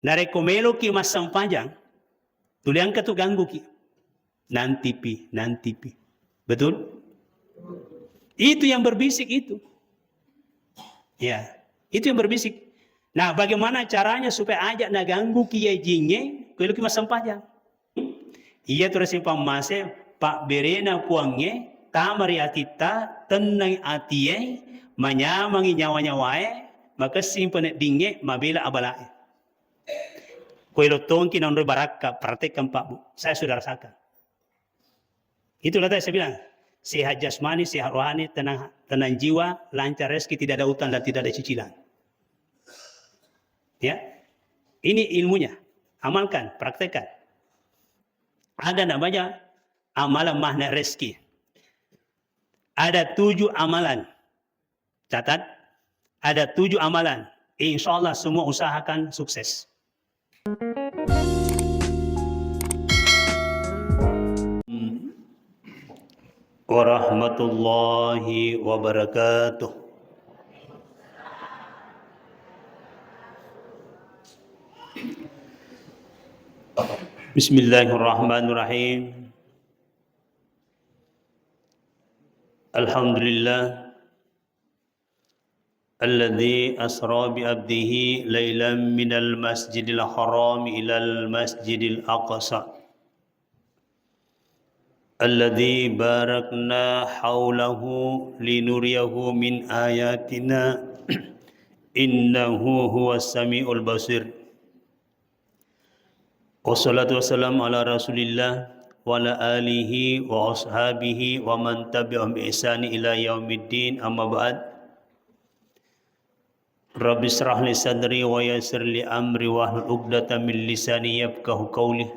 Narekomelo ki mas sampajang, tuliang ka tu ganggu ki. Nanti pi. Betul? Itu yang berbisik itu. Ya, itu yang berbisik. Nah, bagaimana caranya supaya ajak na ganggu ki ya jinge, kalau ki mas sampajang. Iya terus simpang mase, pak berena puangnya, tamari atita, tenang atie, manyamangi nyawa-nyawae, maka simpan dinge, mabila abalae. Kuelo tongki nandoi baraka, praktekkan Pak Bu. Saya sudah rasakan. Itulah tadi saya bilang, sehat jasmani, sehat rohani, tenang jiwa, lancar rezeki, tidak ada utang dan tidak ada cicilan. Ya, ini ilmunya. Amalkan, praktekkan. Ada namanya amalan mahna rezeki. Ada 7 amalan. Catat, ada 7 amalan. Insya Allah semua usahakan sukses. Warahmatullahi wabarakatuh. Bismillahirrahmanirrahim. Alhamdulillah alladzi asra bi abdihi lailan minal masjidil haram ilal masjidil aqsa alladzi barakna haulahu linuriyahu min ayatina innahu huwas samiul basir. Wassalatu wassalamu ala rasulillah wa ala alihi wa ashabihi wa man tabi'ahum bi ihsani ila yaumiddin, amma ba'd. Rabbi israh li sadri wa yassir li amri wahlul 'uqdatam min lisani yafqahu qawli.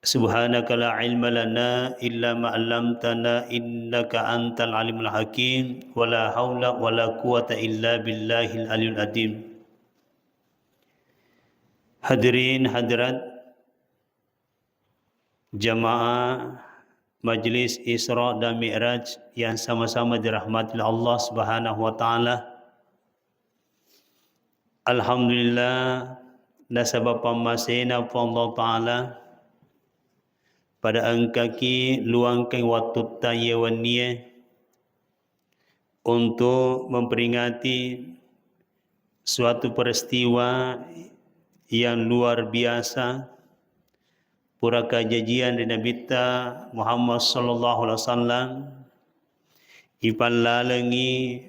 Subhanaka la ilma lana illa ma 'allamtana innaka antal alimul hakim wa la haula wa la quwata illa billahil aliyyil azim. Hadirin hadirat jamaah Majlis Isra dan Mi'raj yang sama-sama dirahmati Allah Subhanahu wa taala. Alhamdulillah nasabah pamasena Allah taala pada angkaki luangkan waktu tayewania untuk memperingati suatu peristiwa yang luar biasa, pura kajajian dari Nabi Muhammad sallallahu alaihi wasallam ipan lalengi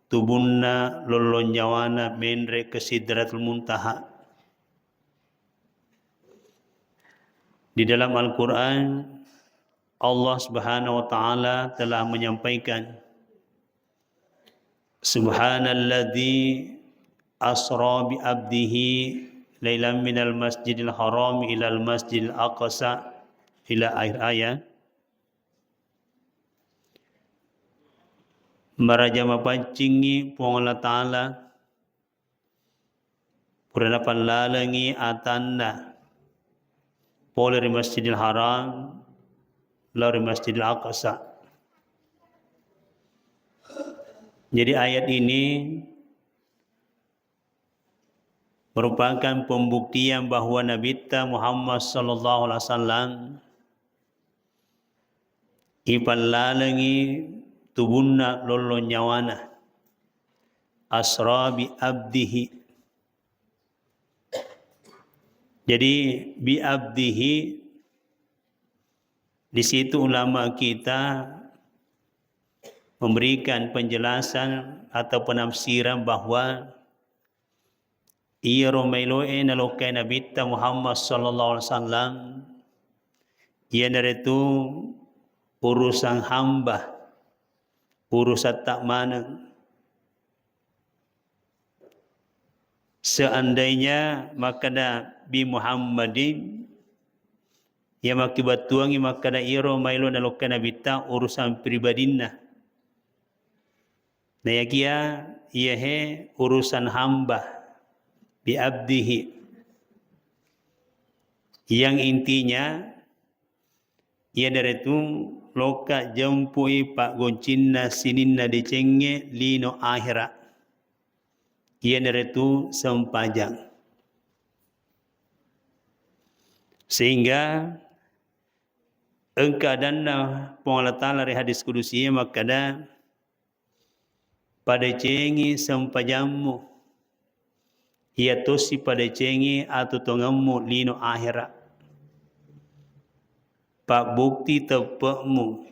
tubunna lolon nyawana menre ke Sidratul Muntaha. Di dalam Al-Quran Allah Subhanahu wa taala telah menyampaikan, Subhanalladzi asra bi abdihi lailan minal masjidil haram ilal masjidil aqsa ila akhir ayat. Maraja mapancingi pong Allah Ta'ala purana panlalangi atanna poleri masjidil haram lari masjidil aqsa. Jadi ayat ini merupakan pembuktian bahwa Nabi Muhammad sallallahu alaihi wasallam ipan lalangi tubunna lolo nyawana asra bi abdihi. Jadi bi abdihi di situ ulama kita memberikan penjelasan atau penafsiran bahwa ia romailoe nalokai Nabi Muhammad sallallahu alaihi wasallam ia dari itu urusan hamba, urusan tak mana. Seandainya maka Nabi Muhammadin yang makibatuangi maka da ia romailo nalokai Nabi urusan pribadina. Nah ya kia ia he urusan hamba bi abdihi, yang intinya ia dari itu loka jampui pak goncinna sininna dicenge lino akhirat, ia dari itu sempajang. Sehingga engkau dan Allah Ta'ala dari hadis kudusi makada pada cengi sampajamu ia tosi pada cengi atau tongamu lino akhirat pak bukti tepakmu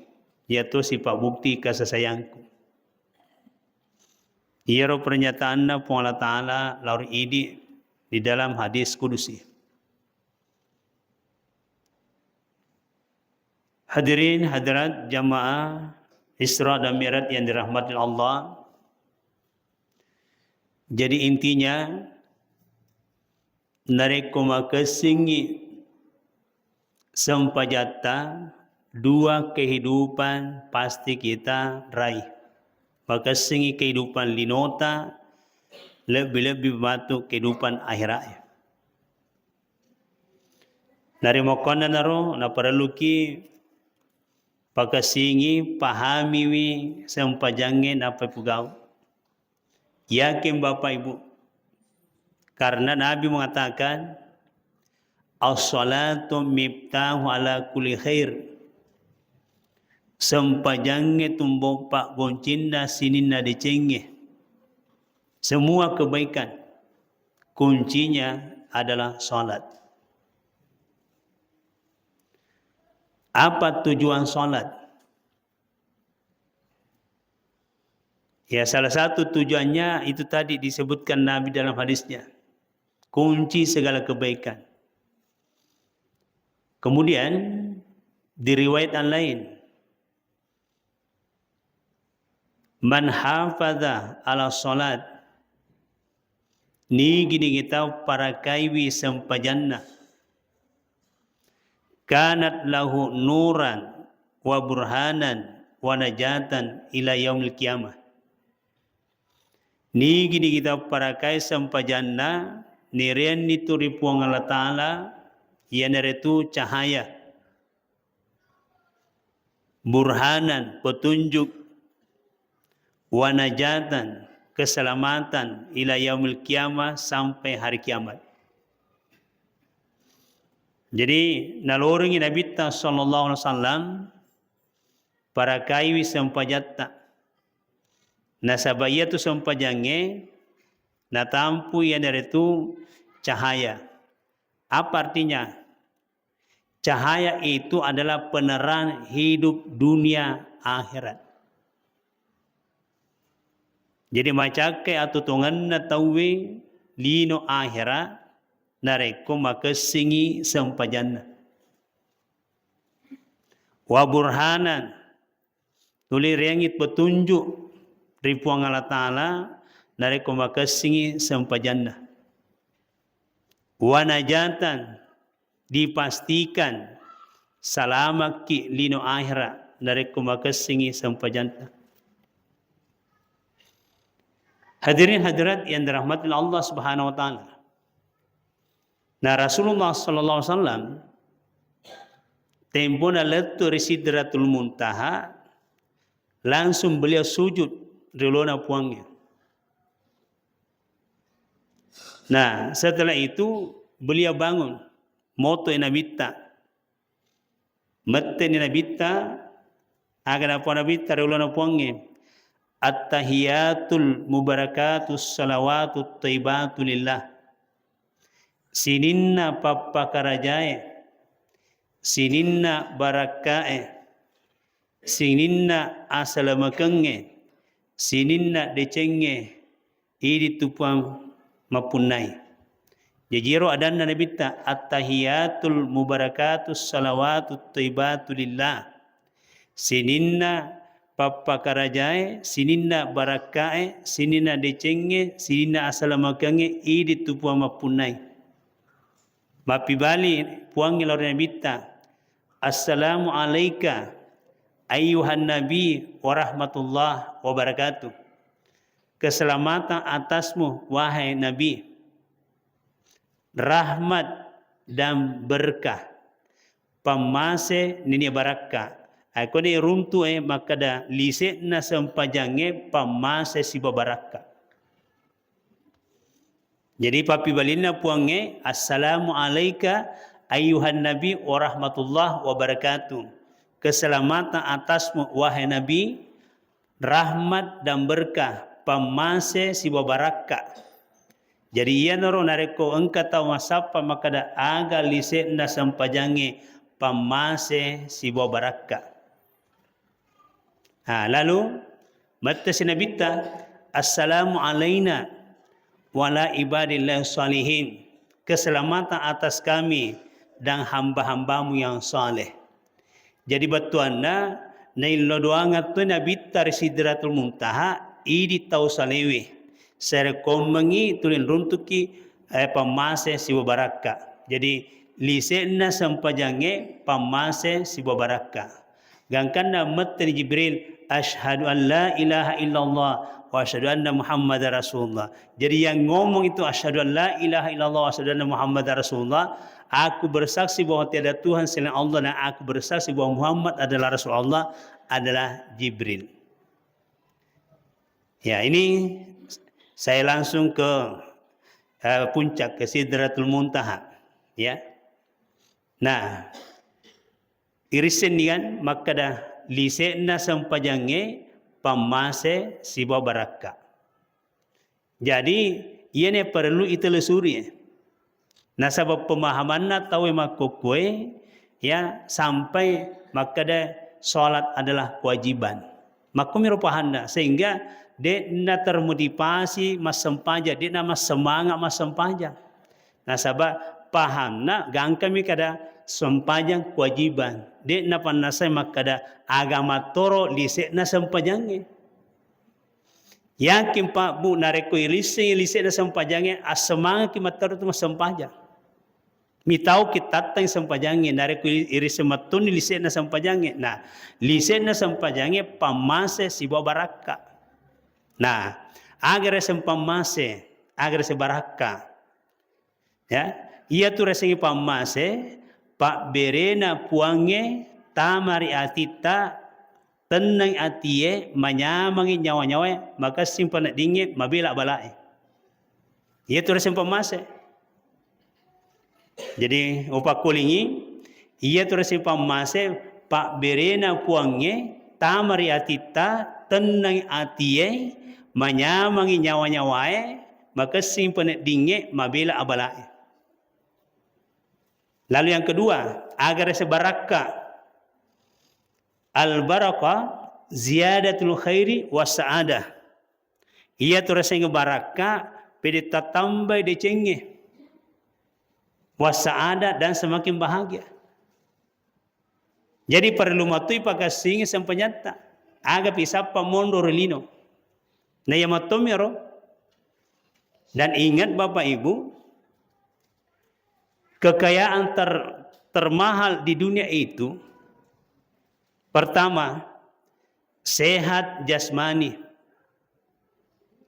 ia tosi pak bukti kasih sayangku ia ro pernyataan Allah Ta'ala laur ini di dalam hadis kudusi. Hadirin hadirat jamaah Isra dan Mi'raj yang dirahmati Allah. Jadi intinya nareko makasingi sampajata dua kehidupan pasti kita raih. Makasingi kehidupan linota lebih-lebih batu kehidupan akhirat. Nari mokona naro na paraluki pakasingi pahami wi sampajangin apa pugau. Yakin Bapak Ibu, karena Nabi mengatakan as-salatu miftahu ala kulli khair. Sampajangnya tumbok pak goncinda sininna decenge. Semua kebaikan kuncinya adalah salat. Apa tujuan salat? Ya salah satu tujuannya itu tadi disebutkan Nabi dalam hadisnya. Kunci segala kebaikan. Kemudian di riwayat lain man hafadha ala salat ni gini kita para kaiwi sampajanna kanat lahu nuran wa burhanan wa najatan ila yaumil qiyamah. Ni gini kita para kai sampajanna nirian itu ripuang Allah Ta'ala yang itu cahaya burhanan petunjuk wanajatan keselamatan ila yaumil qiyamah sampai hari kiamat. Jadi naloringi Nabi sallallahu alaihi wasallam para kaiwi sampajatta nasabaya tu sampajange natampu yang dari itu cahaya. Apa artinya? Cahaya itu adalah penerang hidup dunia akhirat. Jadi macake atau tongan na tawi lino akhirat nareko makasingi sampajanna. Wa burhanan tuli rengit petunjuk ripuang Allah Ta'ala nareko makasingi sampajanna. Wa najatan dipastikan selamat ki lino akhirat nareko makasingi sampajanna. Hadirin hadirat yang dirahmati Allah Subhanahu wa taala. Nah Rasulullah sallallahu alaihi wasallam tempona letu Sidratul Muntaha langsung beliau sujud di lona puangnya. Nah, setelah itu beliau bangun moto nabita. Mette nabita agar apa nabita di lona puangnya. At-tahiyatul mubarakatus salawatut thayyibatu lillah. Sininna pappakarajae, sininna barakae, sininna asalamakenge, sininna decenge, idi tupang mapunai. Jajiro adanna nabita at-tahiyatul mubarakatus salawatut thayyibatu lillah. Sininna pappakarajae, sininna barakae, sininna decenge, sininna asalamakenge, idi tupang mapunai. Mapibali puangi lawan nabita. Assalamu alayka ayyuhan nabi wa rahmatullah wa barakatuh. Keselamatan atasmu wahai nabi. Rahmat dan berkah. Pamase nini barakah. Aku ni runtu makada lise na sampajange pamase si barakah. Jadi papi balina puange assalamu alayka ayuhan nabi wa rahmatullah wa barakatuh. Keselamatan atasmu wahai nabi, rahmat dan berkah pamase siwa baraka. Jadi ia noro nareko engka tahu masapa maka da aga lise na sampajange pamase siwa baraka. Lalu mata sinabita assalamu alaina wala ibadillah salihin. Keselamatan atas kami dan hamba-hambamu yang saleh. Jadi batuanna nailo doangat tu nabi tar sidratul muntaha idi tau salewe. Sere komengi tulin runtuki pamase siwa baraka. Jadi lisena sampajange pamase siwa baraka. Gangkanna matri Jibril asyhadu an la ilaha illallah wa asyhadu anna Muhammadar Rasulullah. Jadi yang ngomong itu asyhadu an la ilaha illallah wa asyhadu anna Muhammadar Rasulullah. Aku bersaksi bahwa tiada Tuhan selain Allah dan aku bersaksi bahwa Muhammad adalah Rasul Allah, adalah Jibril. Ya, ini saya langsung ke puncak, ke Sidratul Muntaha. Ya. Nah, irisin kan maka dah lisena sampajange pamase siwa baraka. Jadi ia ne perlu itelusuri. Nah sebab pemahamanna tahu makukue ya sampai maka dah salat adalah kewajiban. Makumi rupahanda sehingga dia na termotivasi mas sempaja, dia na mas semangat mas sempaja. Nah sebab pahamna gang kami kada sempajang kewajiban. Dia na panasai makada agama toro lise na sempajange. Yakin pak bu nareko lise na sempajange asemanga kimataro tu mas sempajang. Mitau kita tang sempajange nareko irise matun lise na sempajange. Nah lise na sempajange pamase siwa baraka. Nah agar sempamase agar sebaraka. Ya ia tu resengi pamase pak berena puange tamari atita tenang atie manyamangi nyawa-nyawa maka simpan dingin mabila balai. Ia tu resen pamase. Jadi opak kulingi ia tu resen pamase pak berena puange tamari atita tenang atie manyamangi nyawa-nyawa maka simpan dingin mabila abalai. Lalu yang kedua, agar sebaraka. Al-barakah ziyadatul khairi wa sa'adah. Ia tu rasa baraka pedi tambah de cenge. Wa sa'adah dan semakin bahagia. Jadi perlu matui pakai singi sampanyata. Aga pisapa mondo relino. Na ya matomero. Dan ingat Bapak Ibu, kekayaan termahal di dunia itu pertama sehat jasmani,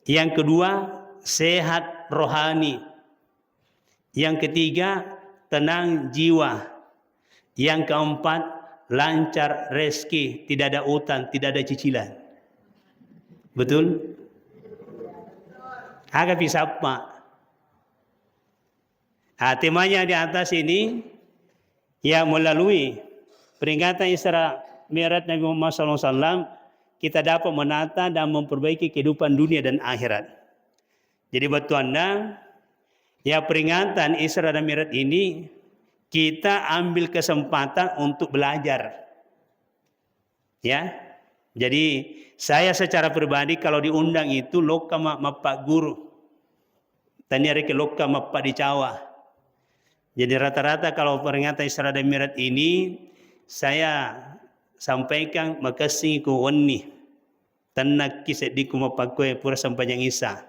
yang kedua sehat rohani, yang ketiga tenang jiwa, yang keempat lancar rezeki, tidak ada utang, tidak ada cicilan. Betul? Agak bisa apa? Temanya di atas ini yang melalui peringatan Isra Mi'raj Nabi Muhammad SAW kita dapat menata dan memperbaiki kehidupan dunia dan akhirat. Jadi batuanna ya peringatan Isra dan Mi'raj ini kita ambil kesempatan untuk belajar. Ya. Jadi saya secara pribadi kalau diundang itu loka mapak guru. Tanya reke loka mapak di Jawa. Jadi rata-rata kalau peringatan Isra dan Mi'raj ini saya sampaikan makasih ku wani tanak kisah di kumapakwe pura sampainya Isa.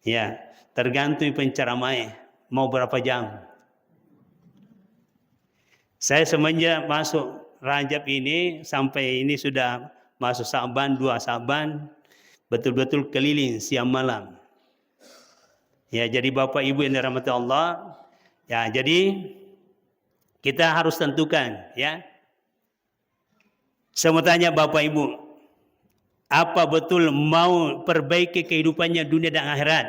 Ya, tergantung penceramai mau berapa jam. Saya semenjak masuk Rajab ini sampai ini sudah masuk Sa'ban, 2 Sa'ban, betul-betul keliling siang malam. Ya, jadi Bapak Ibu yang dirahmati Allah, ya, jadi kita harus tentukan, ya. Saya mau tanya Bapak Ibu, apa betul mau perbaiki kehidupannya dunia dan akhirat?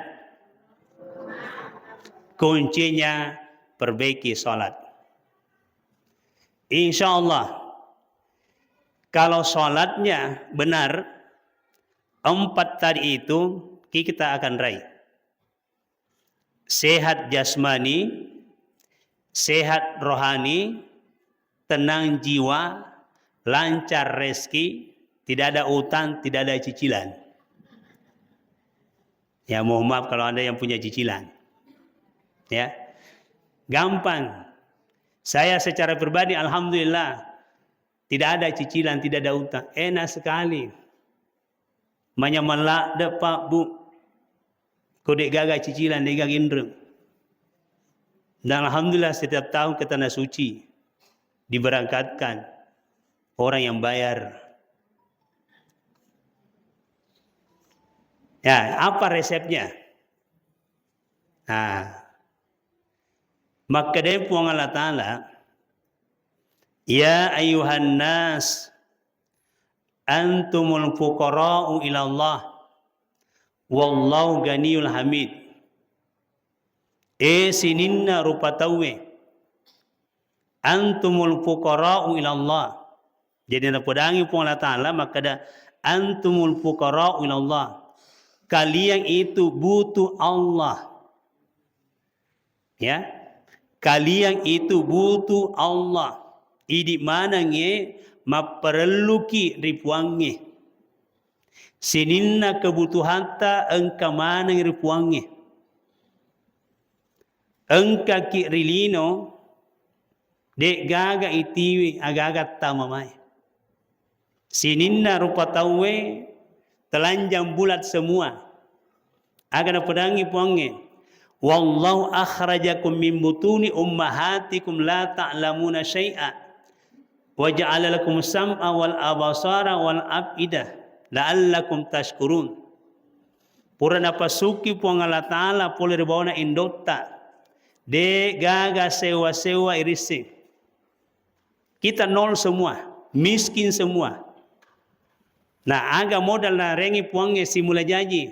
Kuncinya perbaiki sholat. Insya Allah, kalau sholatnya benar, 4 tadi itu kita akan raih. Sehat jasmani, sehat rohani, tenang jiwa, lancar rezeki, tidak ada utang, tidak ada cicilan. Ya mohon maaf kalau ada yang punya cicilan. Ya, gampang. Saya secara pribadi alhamdulillah tidak ada cicilan, tidak ada utang. Enak sekali. Manyamalak de pak bu. Kodek gagal cicilan, dek indrem. Dan alhamdulillah setiap tahun ke Tanah Suci diberangkatkan orang yang bayar. Ya, apa resepnya? Nah, maka dari puang Allah Ta'ala, ya ayuhan nas, antumul fuqara'u ilallah, wallahu ganiyul hamid. Sininna rupatawe, antumul fuqara'u ilallah. Jadi nak pedangi puang Allah Ta'ala, maka ada antumul fuqara'u ilallah. Kalian itu butuh Allah. Ya, kalian itu butuh Allah. Idi mana nge maperluki ripuange. Sininna kebutuhan ta engka mana ripuange. Engka ki rilino dek gaga itiwi agaga tamamai. Sininna rupa tawe telanjang bulat semua. Agak pedangi puange. Wallahu akhrajakum min butuni ummahatikum la ta'lamuna syai'a wa ja'ala lakum sam'a wal abasara wal afidah la'allakum tashkurun. Purana pasuki puang Allah Ta'ala pole ribawana indota de gaga sewa-sewa irisi. Kita nol semua, miskin semua. Nah, aga modal na rengi puangnya simula janji.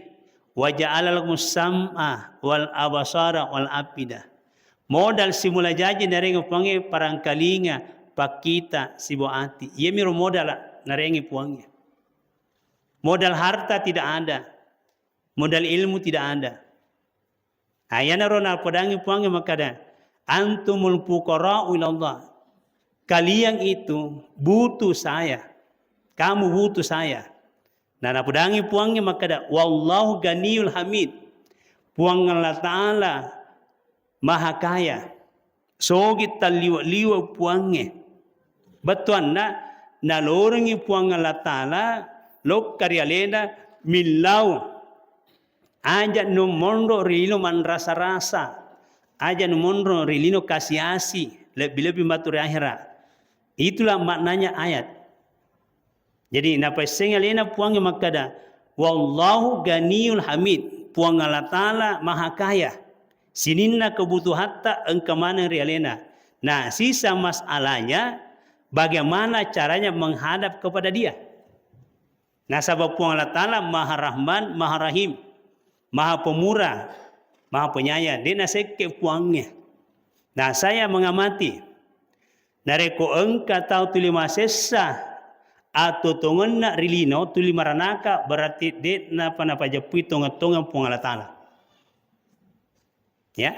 Wa ja'ala lakum sam'a wal abasara wal afidah. Modal simula janji na rengi puangnya parangkalinga pakita siboati. Ia miro modal na rengi puangnya. Modal harta tidak ada. Modal ilmu tidak ada. Ayana rona pedangi puangnya makada. Antumul fuqara'u ilallah. Kalian itu butuh saya. Kamu butuh saya. Nah, pedangi puangnya makada. Wallahu ganiyul hamid. Puang Allah Ta'ala maha kaya. Sogit taliwa-liwa puangnya. Betuan na lorengi puang Allah Ta'ala lok karyalena milau. Aja no mondo rilino man rasa-rasa. Aja no mondo rilino kasih-asi. Lebih-lebih maturi akhirat. Itulah maknanya ayat. Jadi napa sengalena puangnya makada. Wallahu ganiyul hamid. Puang Allah Ta'ala maha kaya. Sininna kebutuhan tak engkau mana realena. Nah, sisa masalahnya bagaimana caranya menghadap kepada dia. Nah, sebab puang Allah Ta'ala maha rahman, maha rahim. Maha pemurah, maha penyayang. Dia naseke puangnya. Nah, saya mengamati. Nareko engka tahu tulima sesa atau tongenna rilino tulima ranaka berarti dia napa japui tongan-tongan puang Allah Ta'ala. Ya.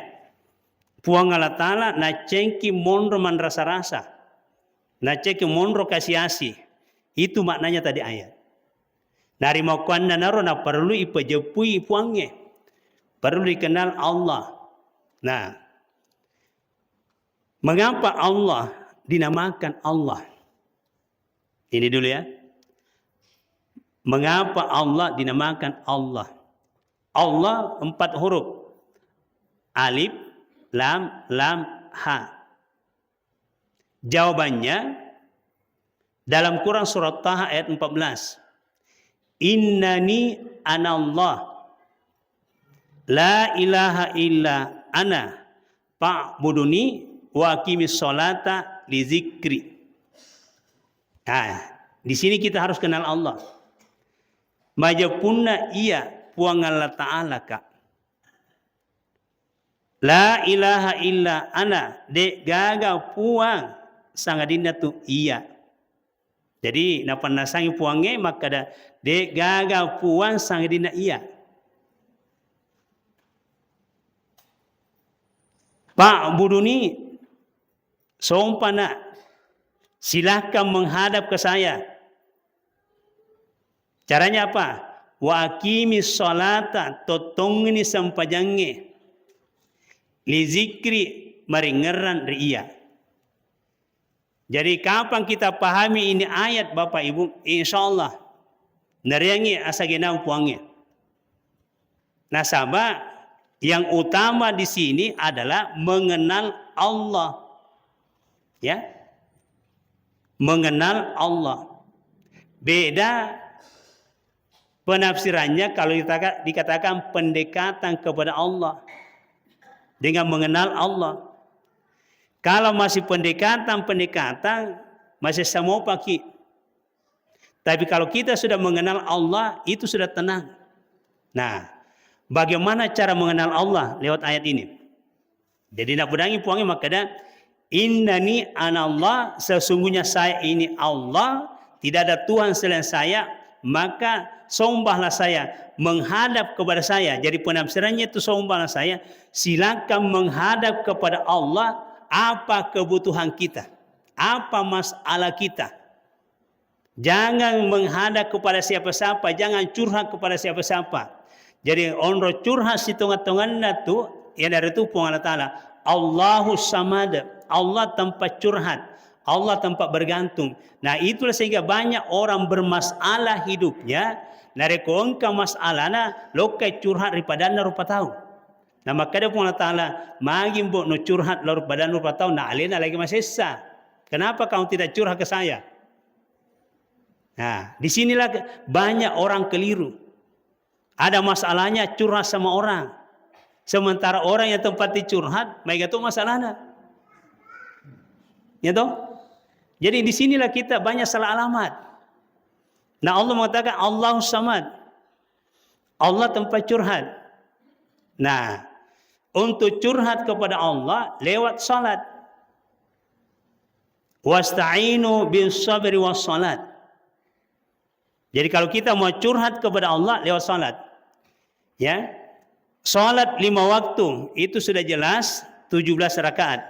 Puang Allah Ta'ala na cengki mondro man rasa-rasa. Na cengki mondro kasih-asi. Itu maknanya tadi ayat. Nari makuanna naro na perlu ipajepui puangnya. Perlu dikenal Allah. Nah, mengapa Allah dinamakan Allah? Ini dulu ya. Mengapa Allah dinamakan Allah? Allah 4 huruf. Alif, lam, ha. Jawabannya dalam Quran surat Taha ayat 14. Innani anallah. La ilaha illa ana. Fa'buduni wa aqimis sholata li zikri. Nah, di sini kita harus kenal Allah. Majapunna iya puang Allah Ta'ala kak. La ilaha illa ana de gaga puang sangadina tu iya. Jadi napa nasangi puange maka da de gaga puan sangadina iya. Pak Buduni sompana silahkan menghadap ke saya. Caranya apa? Wa aqimis sholata totongni sampajange li zikri maringeran riya. Jadi kapan kita pahami ini ayat Bapak Ibu, insyaallah nariangi asagenau puangnya. Nasabah yang utama di sini adalah mengenal Allah. Ya. Mengenal Allah. Beda penafsirannya kalau dikatakan pendekatan kepada Allah dengan mengenal Allah. Kalau masih pendekatan masih sama paki. Tapi kalau kita sudah mengenal Allah, itu sudah tenang. Nah, bagaimana cara mengenal Allah lewat ayat ini? Jadi nak pedangi puangi makanya innani anallah, sesungguhnya saya ini Allah, tidak ada Tuhan selain saya, maka sombahlah saya, menghadap kepada saya. Jadi penafsirannya itu sombahlah saya, silakan menghadap kepada Allah. Apa kebutuhan kita? Apa masalah kita? Jangan menghadap kepada siapa-siapa, jangan curhat kepada siapa-siapa. Jadi onro curhat si tongan-tongan tu, yang dari itu Allah Ta'ala, Allahu Samad, Allah tempat curhat, Allah tempat bergantung. Nah itulah sehingga banyak orang bermasalah hidupnya, narekonka masalahna lokai curhat ripadana rupa tahu. Nah maka dia pun Allah Ta'ala maging bo no curhat lor badan rupa tahu na alena lagi masesa. Kenapa kamu tidak curhat ke saya? Nah disinilah banyak orang keliru. Ada masalahnya curhat sama orang. Sementara orang yang tempat dicurhat, mereka itu masalahnya. Ya toh? Jadi disinilah kita banyak salah alamat. Nah Allah mengatakan Allahu Samad. Allah tempat curhat. Nah, untuk curhat kepada Allah lewat salat. Wasta'inu bis sabri was salat. Jadi kalau kita mau curhat kepada Allah lewat salat. Ya. Salat 5 waktu itu sudah jelas 17 rakaat.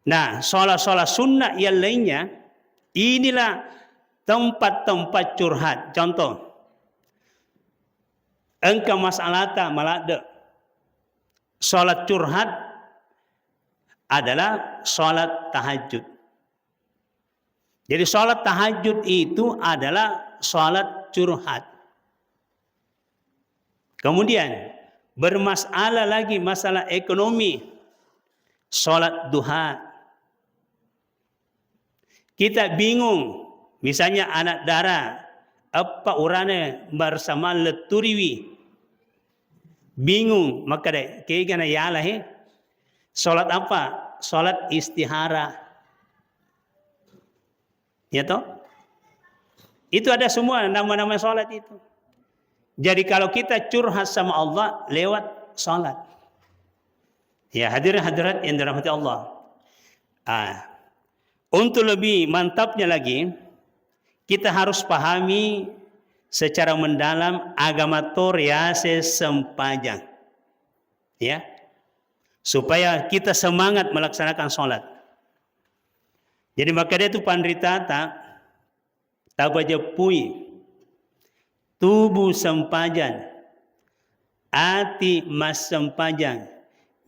Nah, salat-salat sunnah yang lainnya inilah tempat-tempat curhat. Contoh. Engkau masalahta malada. Salat curhat adalah salat tahajud. Jadi salat tahajud itu adalah salat curhat. Kemudian bermasalah lagi masalah ekonomi. Salat duha. Kita bingung. Misalnya anak darah. Apa urane bersama leturiwi. Bingung. Maka kaya gana yalah salat apa? Salat istihara. Ya toh? Itu ada semua nama-nama salat itu. Jadi kalau kita curhat sama Allah lewat salat. Ya hadirin hadirat yang dirahmati Allah. Untuk lebih mantapnya lagi, kita harus pahami secara mendalam agama Toriase sempajang. Ya. Supaya kita semangat melaksanakan sholat. Jadi maka dia itu pandrita tabajapui tubuh sempajan, ati mas sempajang,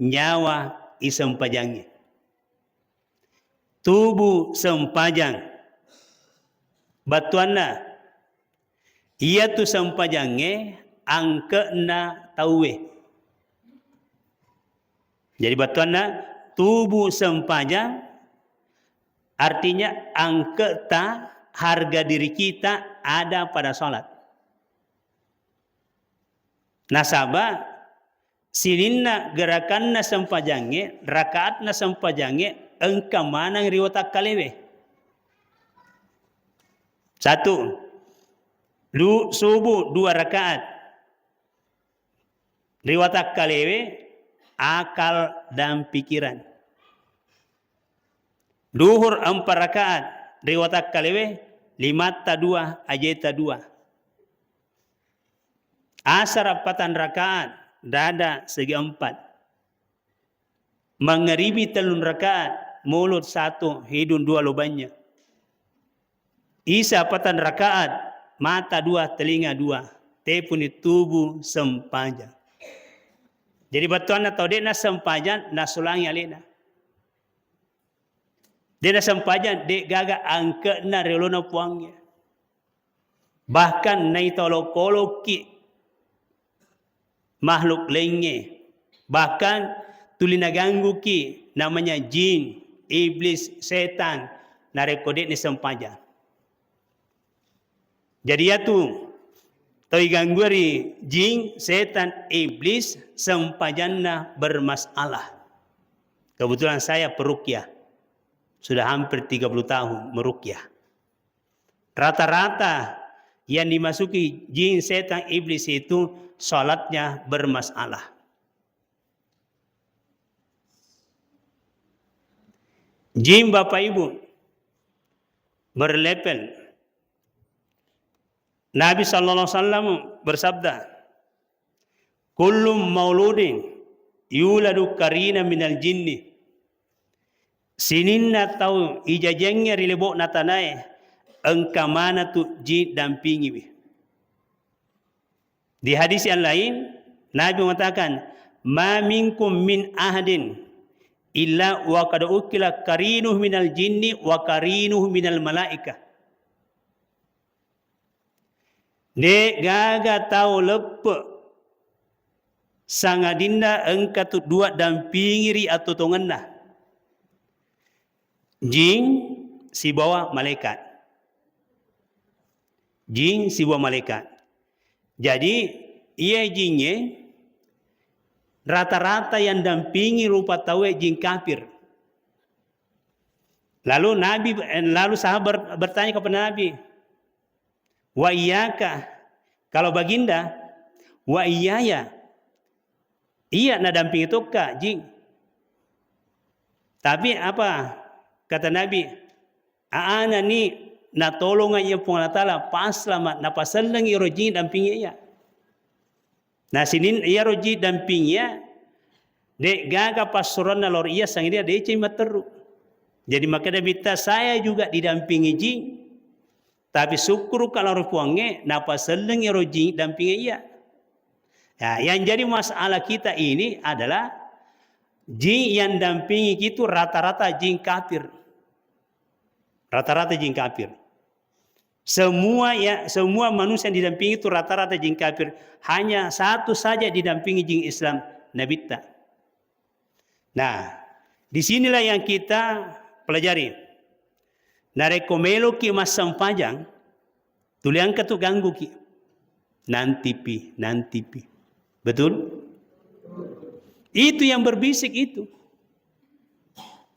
nyawa isempajangnya. Tubuh sempajang, batuanna, ia tu sempajangnya angkena tauwe. Jadi batuanna tubuh sempajang artinya angketa harga diri kita ada pada sholat. Nasabah sininna gerakanna sempajangnya, rakaatna sempajangnya engka manang riwata kalewe. 1. Subuh 2 rakaat. Riwata kalewe akal dan pikiran. Duhur 4 rakaat, riwayat kalewe 5 ajeta 2. Asar 4 rakaat, dada segi 4. Maghribi 3 rakaat, mulut 1, hidung 2 lubangnya. Isya 4 rakaat, mata 2, telinga 2. Tepuni tubuh sempajan. Jadi batuan atau dia na sempajan, na sulangi alena. Dia sempajan, dia gaga angke na relona puangnya. Bahkan na itolok-koloki makhluk lainnya. Bahkan tulina ganggu ki namanya jin, iblis, setan, na rekodet ni sempajan. Jadi ya tu, toi ganggu ri jin, setan, iblis, sempajanna bermasalah. Kebetulan saya peruqyah. Sudah hampir 30 tahun meruqyah. Rata-rata yang dimasuki jin, setan, iblis itu salatnya bermasalah. Jin Bapak Ibu berlevel. Nabi SAW bersabda, "Kullu mauludin yuladu karina minal jinni." Sininna tau ijajengnya rilebok natanai engkamana tu jin dampingi. Di hadis yang lain Nabi mengatakan, "Ma minkum min ahadin illa wa qad ukila karinuh minal jinni wa karinuh minal malaika." De gaga tau lepe sangadinda engka tu 2 dampingiri atau tongenna. Jin si bawa malaikat. Jin si bawa malaikat. Jadi ia jinnya rata-rata yang dampingi rupa tahu jin kafir. Lalu sahabat bertanya kepada Nabi, "Wa iyyaka?" Kalau baginda, "Wa iyaya." Iya na dampingi toka jin. Tapi apa kata Nabi? "Aana ni na tolongan yang Allah Ta'ala pas lama na pasallang iro jin dampingi iya." Nah sinin iya roji dampingnya de gaga pasuran na lor iya sang dia de cima teru. Jadi maka dia minta saya juga didampingi jin. Tapi syukur kalau rupuangnya napa seleng roji dampingi iya. Nah, yang jadi masalah kita ini adalah jin yang dampingi itu rata-rata jin kafir. Rata-rata jin kafir. Semua manusia yang didampingi itu rata-rata jin kafir. Hanya satu saja didampingi jin Islam, Nabi Ta. Nah, disinilah yang kita pelajari. Narekomelo ki mas sampajang, tuliang tu ganggu ki. Nanti pi. Betul? Itu yang berbisik itu.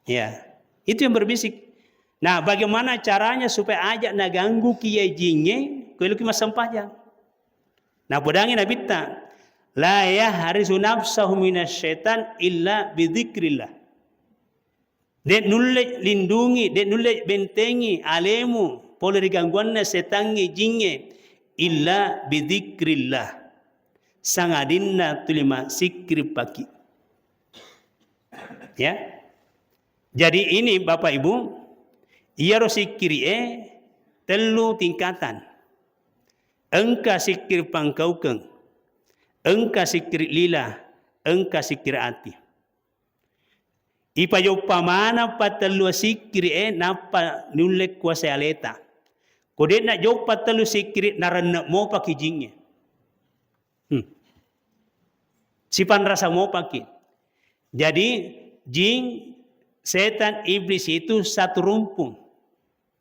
Ya, itu yang berbisik. Nah, bagaimana caranya supaya ajak na ganggu kiai jinge, kuilu ki mas sampajang. Nah, pedangin Nabi Ta, la yahrisu nafsahu minasyaitan illa bidzikrillah. Den nulle lindungi, den nulle bentengi alemu pole gangguanna setangi jinge illa bidzikrillah. Sangadinna tulima sikri paki. Ya. Jadi ini Bapak Ibu, ia sikri telu tingkatan. Engka sikir pangkaukeng, engka sikir lila, engka sikir ati. Ipa yo pamana patalu sikir napa nulek kuasa aleta. Kode na jo patalu sikir narana mo pakijingnya. Sipan rasa mau pakai. Jadi jin, setan, iblis itu satu rumpun,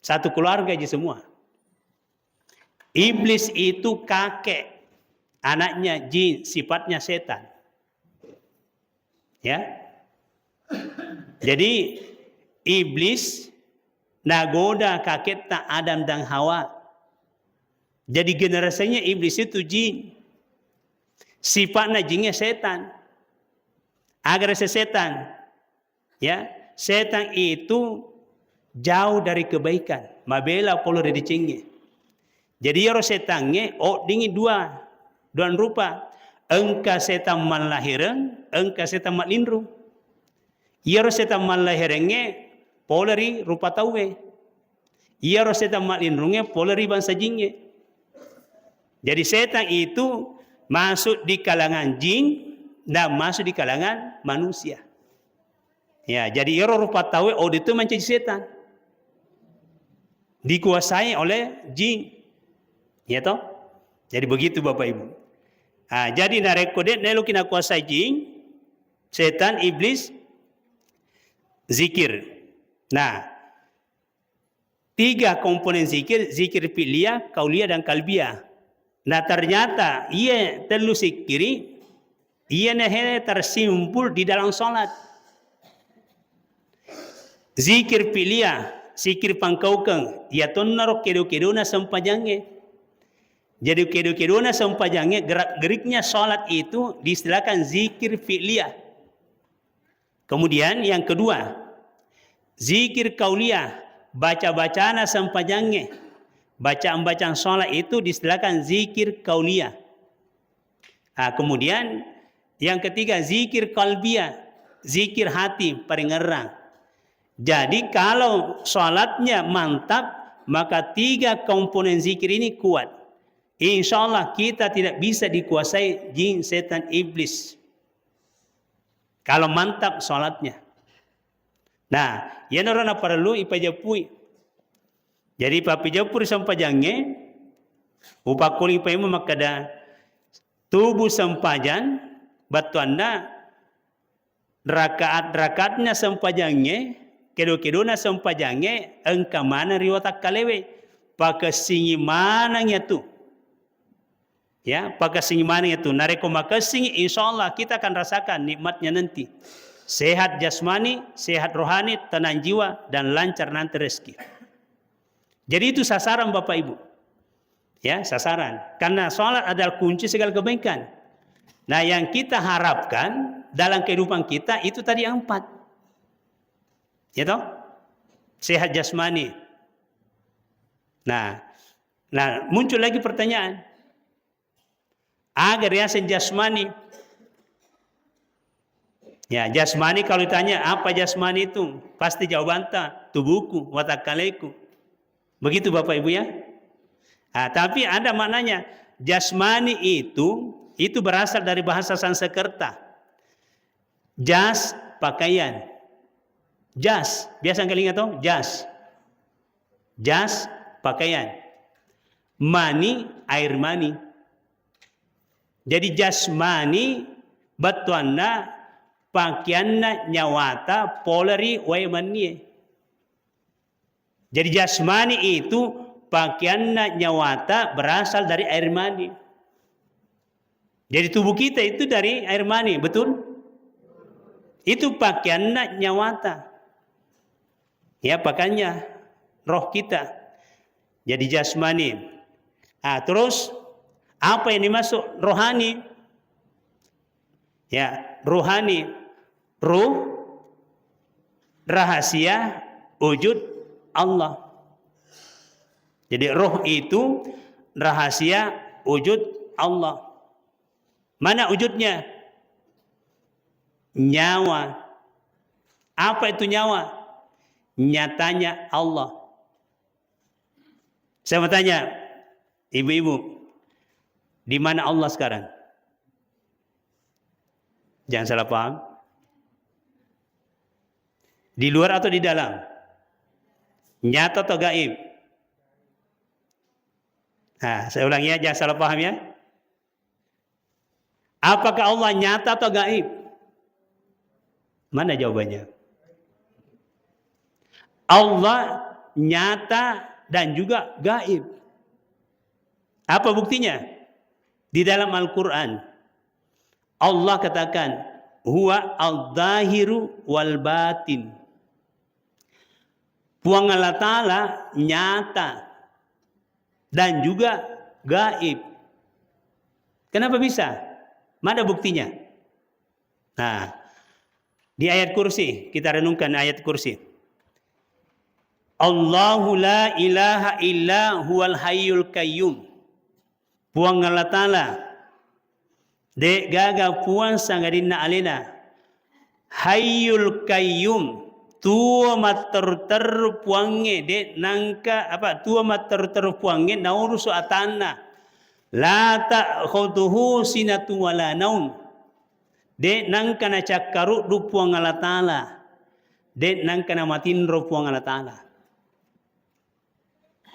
satu keluarga aja semua. Iblis itu kakek, anaknya jin, sifatnya setan. Ya. Jadi iblis nagoda kakek tak Adam dan Hawa. Jadi generasinya iblis itu jin. Sifatnya jinnya setan. Agar setan. Ya, setan itu jauh dari kebaikan. Mabela polo de dicenge. Jadi yaro setange dingin dua rupa. Engka setan malahireng, engka setan malindrung. Yaro setan malahirenge poleri rupa tawe. Yaro setan malindrungnya poleri bangsa jinge. Jadi setan itu masuk di kalangan jin dan masuk di kalangan manusia. Ya, jadi yaro rupa tawe itu menjadi setan. Dikuasai oleh jin. Ya toh? Jadi begitu Bapak Ibu. Jadi narekodet nelo kina kuasai jin, setan, iblis, zikir. Nah, 3 komponen zikir, zikir fi'liyah, qauliyah dan kalbiyah. Nah, ternyata ia telu zikiri, ia tersimpul di dalam salat. Zikir fi'liyah, zikir pangkaukeng, ia tonaro kedo-kedona sempajange. Jadi kedo-kedona sempajange, gerak-geriknya salat itu diistilahkan zikir fi'liyah. Kemudian yang kedua, zikir qauliyah, baca-bacaan sempajange. Bacaan-bacaan salat itu diistilahkan zikir qauliyah. Kemudian yang ketiga, zikir qalbiyah, zikir hati peringerang. Jadi kalau salatnya mantap, maka 3 komponen zikir ini kuat. Insya Allah kita tidak bisa dikuasai jin, setan, iblis. Kalau mantap salatnya. Nah, yan orang perlu ipajapui. Jadi papijapur sampajange, upakuli paimu makada tubuh sampajan, batuanna rakaat-rakaatnya sampajange, kedo-kedona sampajange, engka mana riwatak kalewe, pakasingi mananya tu. Ya, pakasingi mananya tu. Nareko makasingi, insya Allah kita akan rasakan nikmatnya nanti. Sehat jasmani, sehat rohani, tenang jiwa, dan lancar nanti rezeki. Jadi itu sasaran Bapak Ibu. Ya, sasaran. Karena sholat adalah kunci segala kebaikan. Nah, yang kita harapkan dalam kehidupan kita itu tadi yang 4. Ya toh? Sehat jasmani. Nah, muncul lagi pertanyaan. Agar yasin jasmani. Ya, jasmani kalau ditanya apa jasmani itu, pasti jawaban tubuhku, watakaleku. Begitu Bapak Ibu ya. Tapi ada maknanya. Jasmani itu berasal dari bahasa Sanskerta. Jas, pakaian. Jas, biasa kalian ingat toh? Jas. Jas, pakaian. Mani, air mani. Jadi jasmani, batuanna, pakaianna, nyawata, poleri, waimanie. Jadi jasmani itu pakaianna, nyawata berasal dari air mani. Jadi tubuh kita itu dari air mani, betul? Itu pakaianna, nyawata. Ya, pakaiannya roh kita. Jadi jasmani. Terus apa yang dimaksud rohani? Ya, rohani. Ruh, rahasia, wujud Allah. Jadi roh itu rahasia wujud Allah. Mana wujudnya? Nyawa. Apa itu nyawa? Nyatanya Allah. Saya mau tanya, ibu-ibu, di mana Allah sekarang? Jangan salah paham. Di luar atau di dalam? Nyata atau gaib? Saya ulangi ya, jangan salah paham ya. Apakah Allah nyata atau gaib? Mana jawabannya? Allah nyata dan juga gaib. Apa buktinya? Di dalam Al-Quran. Allah katakan, huwa al-zahiru wal batin. Puang Allah Ta'ala nyata dan juga gaib. Kenapa bisa? Mana buktinya? Nah, di ayat kursi, kita renungkan ayat kursi. Allahu la ilaha illa huwal hayyul qayyum. Puang Allah Ta'ala. De gaga puang sangadina alena. Hayyul qayyum. Tua mater puange de nangka apa tua mater puange naurusu atana. La ta'khuduhu sinatu wala naum. De nangka na cakaru du puang Allah Ta'ala. De nangka na matinro puang Allah Ta'ala.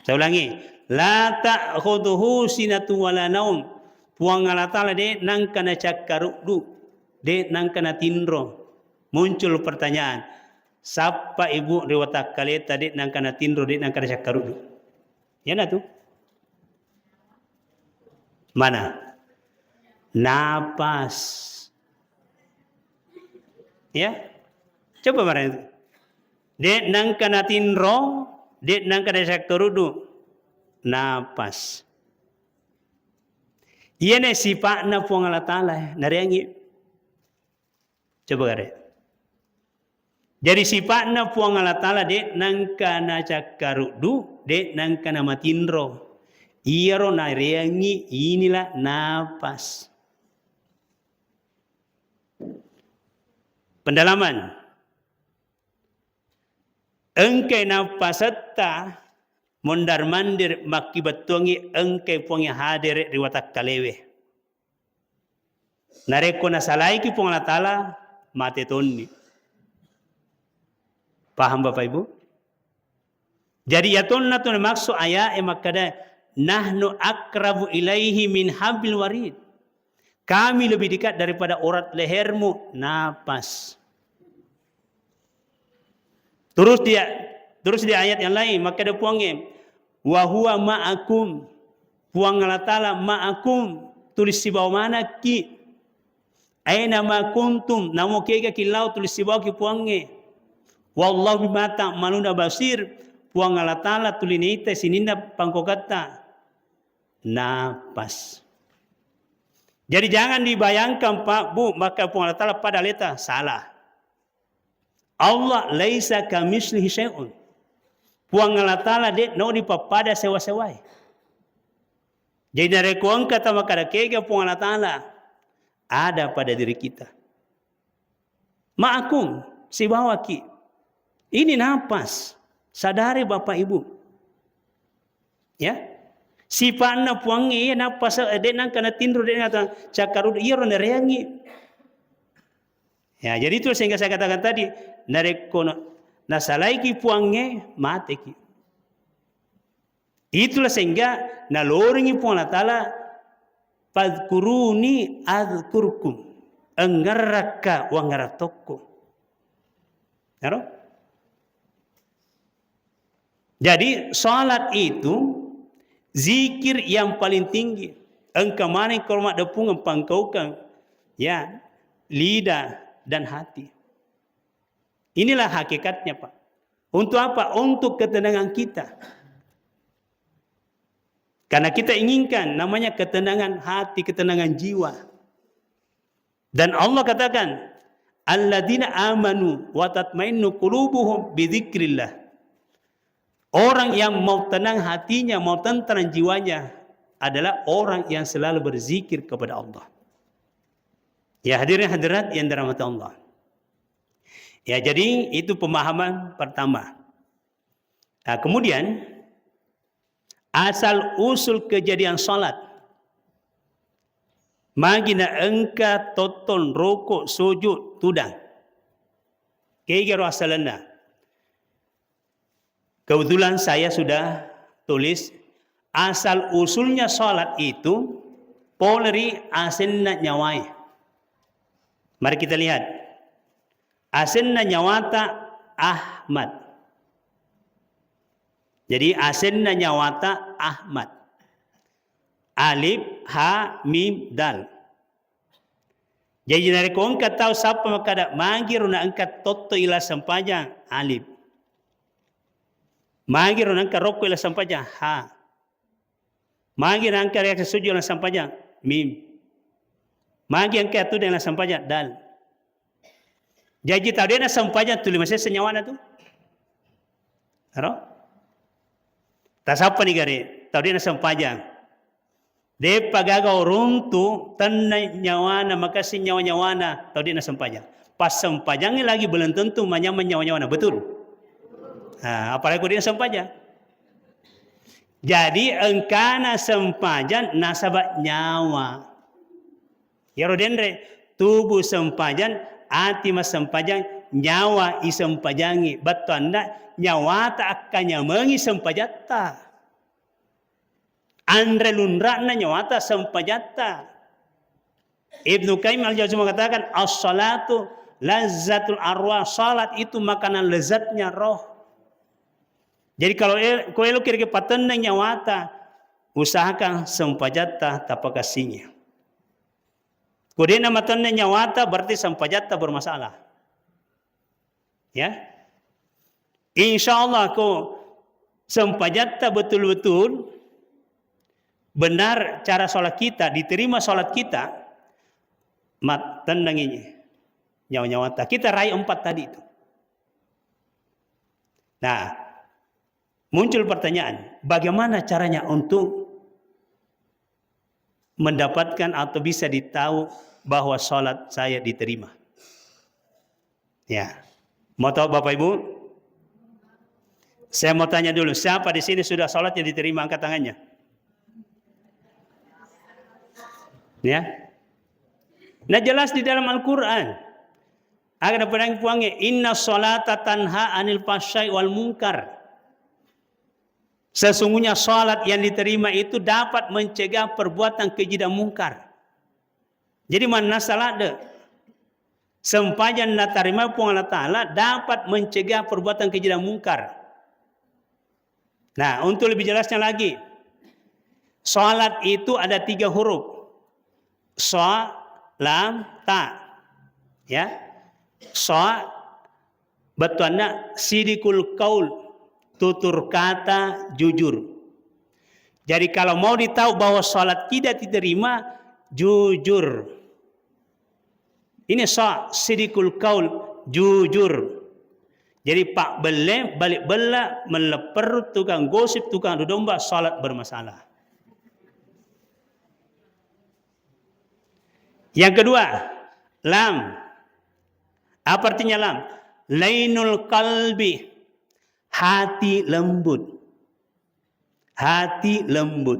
Saya ulangi. La ta'khuduhu sinatu wala naum. Puang Allah Ta'ala de nangka na cakaru du. De nangka na tinro. Muncul pertanyaan. Sapa ibu riwata kaleta de nangka na tinro de nangka na cakaru du. Ya na tu? Mana? Napas. Ya? Coba barang itu. De nangka na tinro, de nangka na cakaru du. Napas. Iene sifat puang Allah Ta'ala. Nariangi. Coba kare. Jadi sifat puang Allah Ta'ala de nangka na cakaru du, de nangka na matinro. Iyaro nariangi inilah napas. Pendalaman. Engkai napasata mondar mandir makibatungi engkai puangi hadir riwatak kalewe. Nareko nasalai ki puang Allah Ta'ala mate tonni. Paham Bapak Ibu? Jadi ya tonna tu maksud ayat makada nahnu akrabu ilaihi min habil warid. Kami lebih dekat daripada urat lehermu, napas. Terus di ayat yang lain maka ada puangnya wa huwa ma'akum. Puang Allah Ta'ala ma'akum, tulis di bawah mana ki. Aina ma kuntum, namo kega kilau tulis di bawah ki puangnya. Wallahu bima ta'maluna basir. Puang Allah Ta'ala tulinita sininda pangkokata. Napas. Jadi jangan dibayangkan Pak Bu, maka puang Allah Ta'ala pada leta salah. Allah laisa kamislihi syai'un. Puang Allah Ta'ala de no dipapada sewa-sewai. Jadi dari kuang kata maka kega puang Allah Ta'ala ada pada diri kita. Ma'akum si bawaki. Ini napas. Sadari Bapak Ibu. Ya. Sifatna puangi napas de nang kana tindro de ngata cakaru iya ro nereangi. Ya, jadi itu sehingga saya katakan tadi, narekono nasalaiki puangnya mate ki. Itulah sehingga naloringi puang Allah Ta'ala fadkuruni adzkurkum. Enggaraka wa ngaratoko. Naro? Jadi salat itu zikir yang paling tinggi. Engkau mana yang kormat depung pangkaukan ya lidah dan hati. Inilah hakikatnya Pak. Untuk apa? Untuk ketenangan kita. Karena kita inginkan namanya ketenangan hati, ketenangan jiwa. Dan Allah katakan, alladzina amanu wa tatmainnu qulubuhum bidzikrillah. Orang yang mau tenang hatinya, mau tentram jiwanya adalah orang yang selalu berzikir kepada Allah. Ya hadirin hadirat yang dirahmati Allah. Ya jadi itu pemahaman pertama. Nah, kemudian asal usul kejadian salat. Magina engka toton rokok sujud tudang. Kegero asalana. Kebetulan saya sudah tulis asal usulnya salat itu polri asenna nyawai. Mari kita lihat. Asenna nyawata Ahmad. Jadi asenna nyawata Ahmad. Alif, ha, mim, dal. Jadi dari kau engkau tahu siapa makada mangir na engkau toto ila sampajang alif. Mangir na engkau rokok ila sampajang ha. Mangir na engkau reaksi sujud ila sampajang mim. Mangir engkau tu ila sampajang dal. Jadi tahu dia na sampajang tulis masih senyawa na tu. Tahu? Tasapa ni gari, tau dia na sampajang. De pagagaw runtu tanay nyawana makasih nyawa-nyawana tau dia na sampajang. Pas sampajangnya lagi belum tentu manyaman nyawa-nyawana, betul? Nah, apalagi dia sampajang. Jadi engkana sampajan nasabak nyawa. Ya rodendre tubuh sampajan, ati mas sampajan, nyawa isampajangi. Batanda nyawa tak akan nyamangi sampajatta. Andre lunrakna nyawa tak sampajatta. Ibnu Qayyim al-Jauziyah mengatakan as-salatu lazzatul arwah. Salat itu makanan lezatnya roh. Jadi kalau elu kira patenda nyawata, usahakan sampajatta tapakasinya. Kemudian nama tanda nyawata berarti sampajatta bermasalah. Ya, insya Allah ko sampajatta betul-betul benar cara sholat kita, diterima sholat kita, mat tendang ini nyawa-nyawata. Kita raih 4 tadi itu. Nah, muncul pertanyaan, bagaimana caranya untuk mendapatkan atau bisa ditahu bahwa sholat saya diterima? Ya, mau tahu Bapak Ibu? Saya mau tanya dulu, siapa di sini sudah sholatnya diterima, angkat tangannya? Ya, nah jelas di dalam Al-Quran. Ada pedang puangnya, inna sholata tanha anil fahsya'i wal munkar. Sesungguhnya sholat yang diterima itu dapat mencegah perbuatan keji dan mungkar. Jadi mana salah de? Sempajan natarima pun Allah Ta'ala dapat mencegah perbuatan keji dan mungkar. Nah, untuk lebih jelasnya lagi, sholat itu ada 3 huruf. So, lam, ta. Ya. So, batuanna sidikul qaul. Tutur kata jujur. Jadi kalau mau ditahu bahwa sholat tidak diterima, jujur. Ini sidikul qaul, jujur. Jadi pak bele balik bela meleper tukang gosip, tukang adu domba, sholat bermasalah. Yang kedua, lam. Apa artinya lam? Lainul qalbi. Hati lembut. Hati lembut.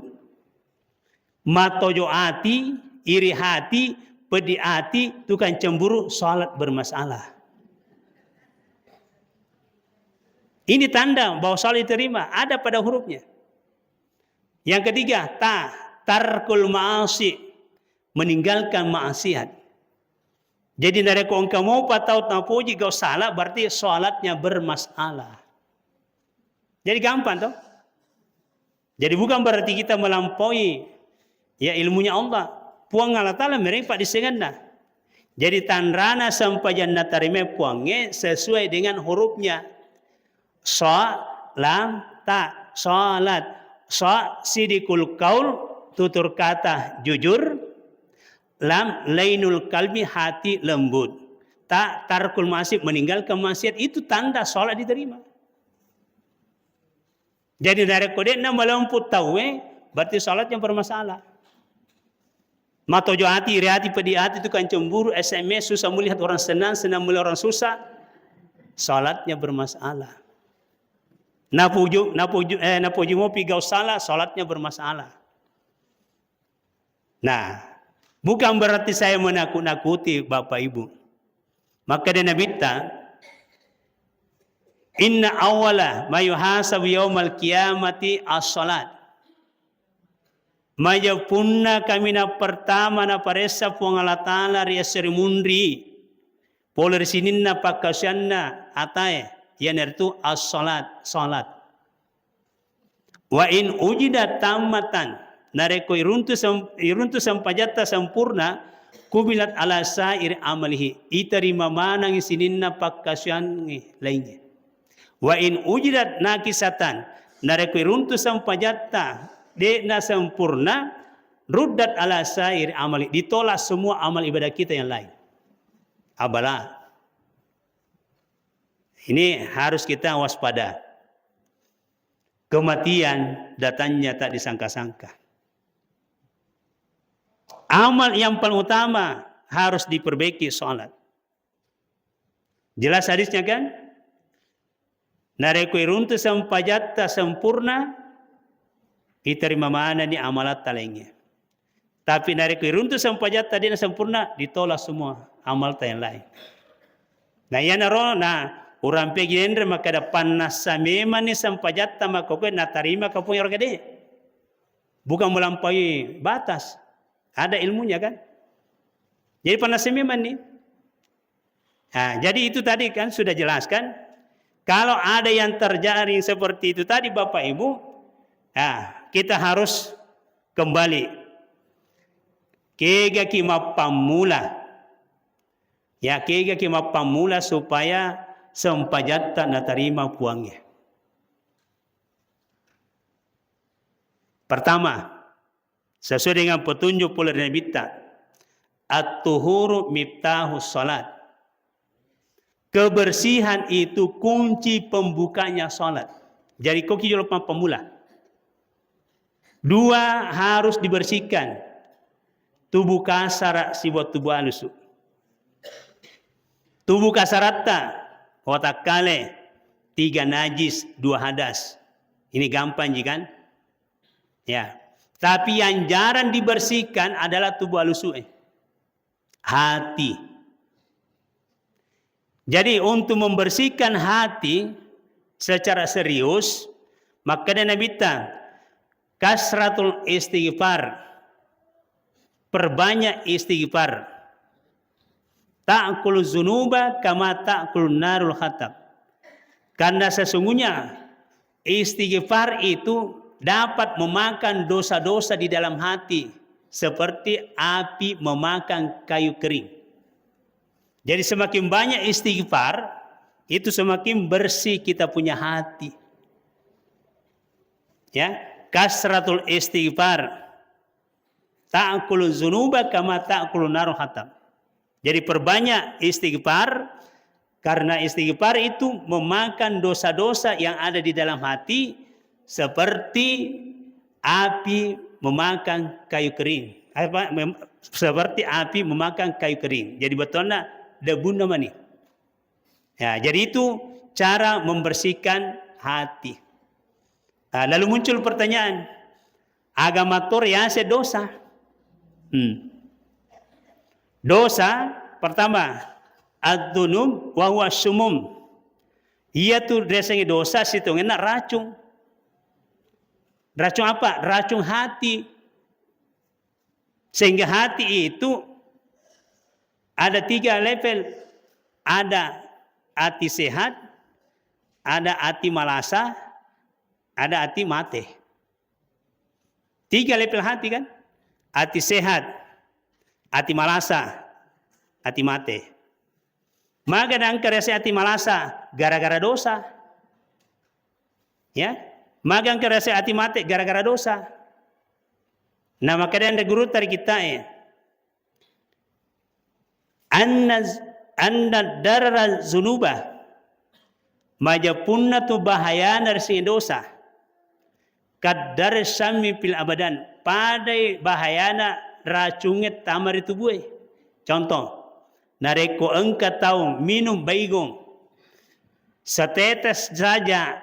Matojo hati, iri hati, pedih hati, tukang cemburu, salat bermasalah. Ini tanda bahwa salat diterima, ada pada hurufnya. Yang ketiga, tarkul ma'asi, meninggalkan maksiat. Jadi dari kau engkau mau patau tapuji kau salah, berarti salatnya bermasalah. Jadi gampang toh. Jadi bukan berarti kita melampaui ya ilmunya Allah. Puang Allah Ta'ala mereka diseganda. Jadi tanrana sampai jannah tarime puangnya sesuai dengan hurufnya. So, lam, ta, salat. So, sidikul qaul, tutur kata jujur. Lam, lainul kalbi, hati lembut. Ta, tarkul maksiat, meninggalkan maksiat. Itu tanda salat diterima. Jadi dari kode enam melamput tahu, berarti salatnya bermasalah. Matojo hati, iri hati, pedih hati, itu kan cemburu, SMS, susah melihat orang senang, senang melihat orang susah, salatnya bermasalah. Napuju mau pigau salah, salatnya bermasalah. Nah, bukan berarti saya menakut-nakuti Bapak Ibu. Maka dia nabita, inna awala ma yuhasabu yaumal qiyamati as-salat. Majapunna kamina pertama na paresa puang Allah Ta'ala ria serimundri. Poler sininna pakasyanna atae. Yang itu as-salat. Salat. Wa in ujida tamatan. Nareko iruntu sampajata sampurna. Kubilat ala sa'ir amalihi. Iterima manang sininna pakasyan lainnya. Wa in ujidat nakisatan nareko runtu sampajatta de na sempurna ruddat ala sair amali, ditolak semua amal ibadah kita yang lain. Abalah. Ini harus kita waspada. kematian datangnya tak disangka-sangka. Amal yang paling utama harus diperbaiki salat. Jelas hadisnya kan? Nareku iruntu sampajatta sempurna diterima mana ni amalat talengnya. Tapi nareku iruntu sampajatta dia sempurna ditolak semua amal yang lain. Nah ya naro orang pergi endre maka ada panas samema ni sampajatta maka kau nak terima kau punya orang gede. Bukan melampaui batas. Ada ilmunya kan? Jadi panas samema ni. Nah, jadi itu tadi kan sudah jelaskan. Kalau ada yang terjadi seperti itu tadi Bapak Ibu, kita harus kembali kega kima pamula. Ya kega kima pamula supaya sempajatta na terima puangnya. Pertama, sesuai dengan petunjuk oleh Nabi kita, at-tuhuru miftahus salat. Kebersihan itu kunci pembukanya salat. Jadi koki jolok pemula. Dua harus dibersihkan. Tubuh kasar sibot tubuh halus. Tubuh kasarata otak kale 3 najis 2 hadas. Ini gampang kan? Ya. Tapi yang jarang dibersihkan adalah tubuh halus. Hati. Jadi untuk membersihkan hati secara serius, maka Nabi kita kasratul istighfar, perbanyak istighfar. Ta'kul zunuba kama ta'kul narul khatab. Karena sesungguhnya istighfar itu dapat memakan dosa-dosa di dalam hati seperti api memakan kayu kering. Jadi semakin banyak istighfar, itu semakin bersih kita punya hati. Ya, kasratul istighfar. Ta'kulu zunuba kama ta'kulu naru hatab. Jadi perbanyak istighfar, karena istighfar itu memakan dosa-dosa yang ada di dalam hati seperti api memakan kayu kering. Seperti api memakan kayu kering. Jadi betulnya debu namanya. Ya, jadi itu cara membersihkan hati. Lalu muncul pertanyaan, agama Tor ya dosa. Dosa pertama, ad-dunub wa huwa sumum. Ia tu deseng dosa situ enak racun. Racun apa? Racun hati. Sehingga hati itu ada 3 level. Ada hati sehat, ada hati malasa, ada hati mate. 3 level hati kan? Hati sehat, hati malasa, hati mate. Maka dan kerasa hati malasa gara-gara dosa. Ya, maka kerasa hati mate gara-gara dosa. Nah, maka dan guru tadi kita Anna darra zunuba majapunna tu bahaya narsi dosa kadar sami pil abadan padai bahayana racunget tamar itu buai. Contoh, nareko engka tahu minum baygon, setetes saja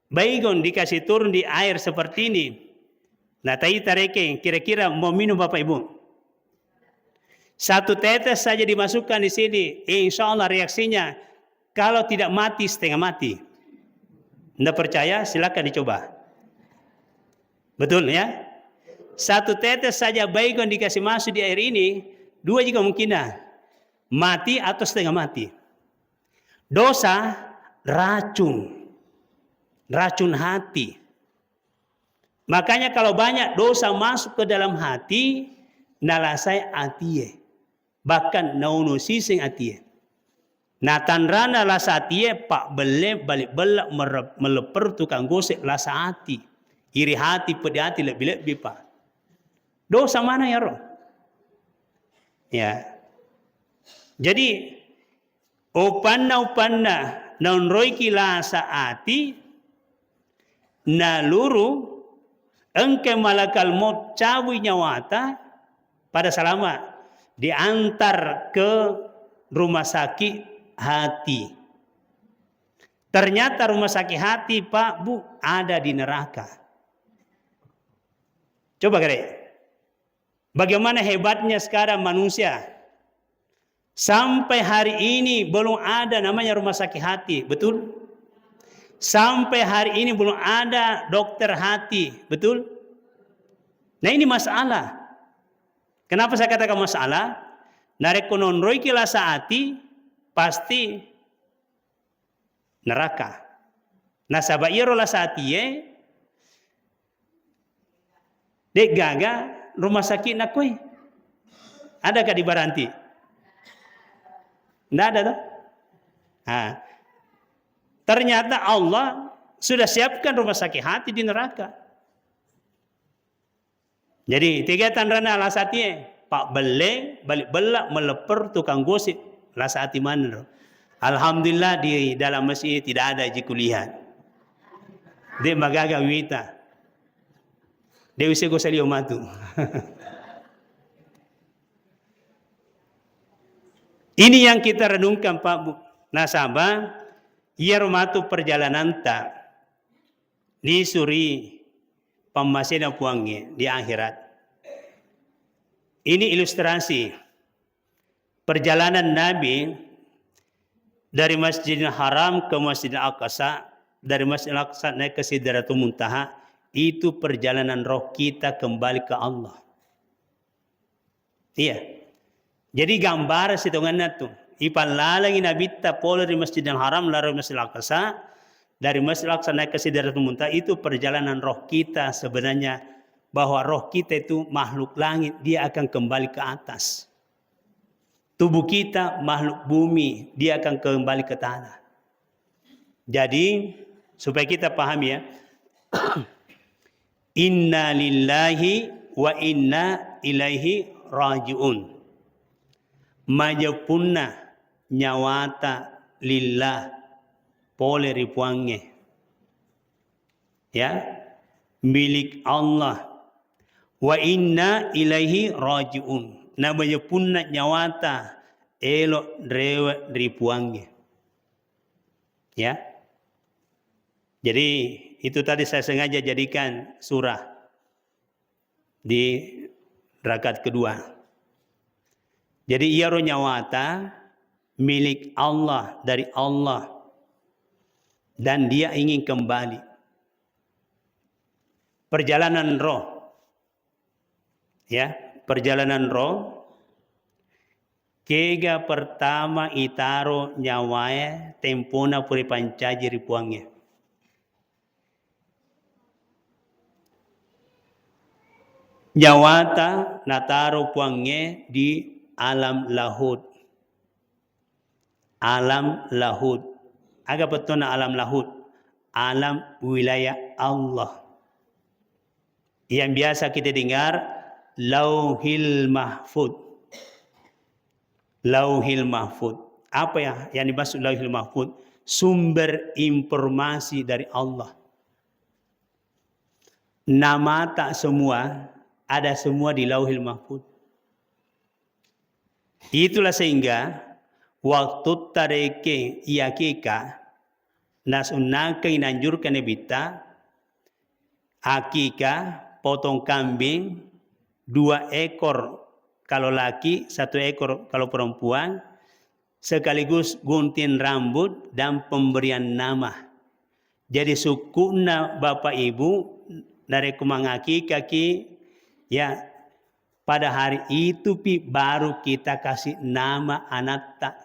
baygon dikasih turun di air seperti ini. Nah, tadi tareke kira-kira mau minum Bapak Ibu? 1 tetes saja dimasukkan di sini, insya Allah reaksinya kalau tidak mati setengah mati. Anda percaya? Silakan dicoba. Betul ya? 1 tetes saja baygon dikasih masuk di air ini, 2 juga mungkin mati atau setengah mati. Dosa racun, racun hati. Makanya kalau banyak dosa masuk ke dalam hati, nalasai atie. Bahkan nauno sising atie. Nah tanrana lasa atie pak bele balik belak meleper tukang gosek lasa hati. Iri hati pedi hati lebih-lebih pak. Dosa mana ya roh? Ya. Jadi upanna naun roiki lasa hati naluru engke malakal maut cabui nyawata pada salama diantar ke rumah sakit hati. Ternyata rumah sakit hati Pak Bu ada di neraka. Coba kira, bagaimana hebatnya sekarang manusia. Sampai hari ini belum ada namanya rumah sakit hati, betul? Sampai hari ini belum ada dokter hati, betul? Nah ini masalah. Kenapa saya katakan masalah? Narekonon roy kila saati pasti neraka. Nah sabayero la saati dek gaga rumah sakit nak koi. Adakah di Baranti? Tidak ada tuh. Nah, ternyata Allah sudah siapkan rumah sakit hati di neraka. Jadi tiga tandrana lasatnya Pak Beleng balik belak meleper tukang gosip lasati mana. Alhamdulillah di dalam masjid tidak ada kuliah. Dia magaga wita. Dia usah gosalio matu. Ini yang kita renungkan Pak Bu. Nasabah, ia rumatu perjalanan tak disuri pemasina puangnya di akhirat. Ini ilustrasi perjalanan Nabi dari Masjidil Haram ke Masjidil Aqsa, dari Masjidil Aqsa naik ke Sidratul Muntaha, itu perjalanan roh kita kembali ke Allah. Iya. Jadi gambar situngannya tuh. Ipalalangi Nabi ta pola di Masjidil Haram lalu Masjidil Aqsa, dari Masjidil Aqsa naik ke Sidratul Muntaha, itu perjalanan roh kita sebenarnya, bahwa roh kita itu makhluk langit, dia akan kembali ke atas. Tubuh kita makhluk bumi, dia akan kembali ke tanah. Jadi supaya kita paham ya, inna lillahi wa inna ilaihi rajiun. Majapunna nyawata lillah pole ripuange. Ya, milik Allah. Wa inna ilaihi rajiun. Namanya punna nyawata elok rewe ripuange. Ya. Jadi itu tadi saya sengaja jadikan surah di rakaat kedua. Jadi ia roh nyawata milik Allah, dari Allah, dan dia ingin kembali. Perjalanan roh, ya, perjalanan roh. Kega pertama itaro nyawaya tempona puri pancaji ripuangnya. Nyawata nataro puangnya di alam lahud. Alam lahud. Agak betul na alam lahud. Alam wilayah Allah. Yang biasa kita dengar lauhil mahfud. Lauhil mahfud. Apa ya yang dimaksud lauhil mahfud? Sumber informasi dari Allah. Nama tak semua, ada semua di lauhil mahfud. Itulah sehingga waktu tareke iakika nasunaka inanjurkan ebita akika potong kambing 2 ekor kalau laki, 1 ekor kalau perempuan, sekaligus gunting rambut dan pemberian nama. Jadi sukuna bapak ibu dari kumangakika ki ya pada hari itu baru kita kasih nama anak tak.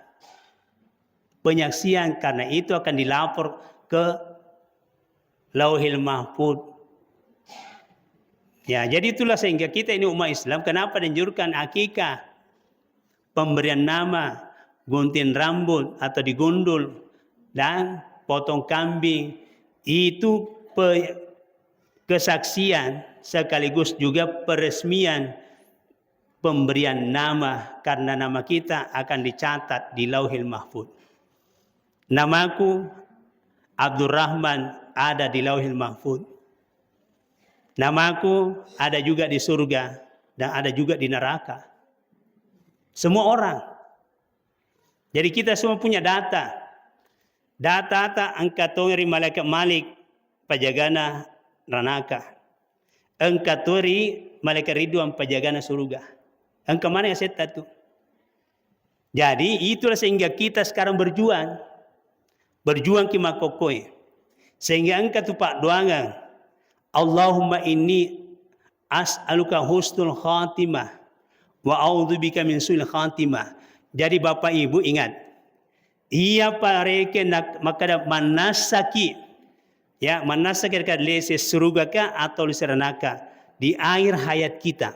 Penyaksian karena itu akan dilapor ke Lauhil Mahfud. Ya, jadi itulah sehingga kita ini umat Islam kenapa dianjurkan akikah, pemberian nama, gunting rambut atau digundul dan potong kambing, itu kesaksian sekaligus juga peresmian pemberian nama, karena nama kita akan dicatat di Lauhil Mahfud. Namaku Abdurrahman ada di Lauhil Mahfuz. Namaku ada juga di surga dan ada juga di neraka. Semua orang. Jadi kita semua punya data. Data angkatori malaikat Malik pajagana ranaka. Angkatori malaikat Ridwan pajagana surga. Angka mana yang saya tahu? Jadi itulah sehingga kita sekarang berjuang. Berjuang ki makokoi. Sehingga angka tu pak doangan. Allahumma inni as'aluka husnul khatimah wa a'udzubika min su'il khatimah. Jadi Bapak Ibu ingat, ia pareke nak makada manasaki, ya manasaki dekat lese surga ka atau lese neraka di akhir hayat kita.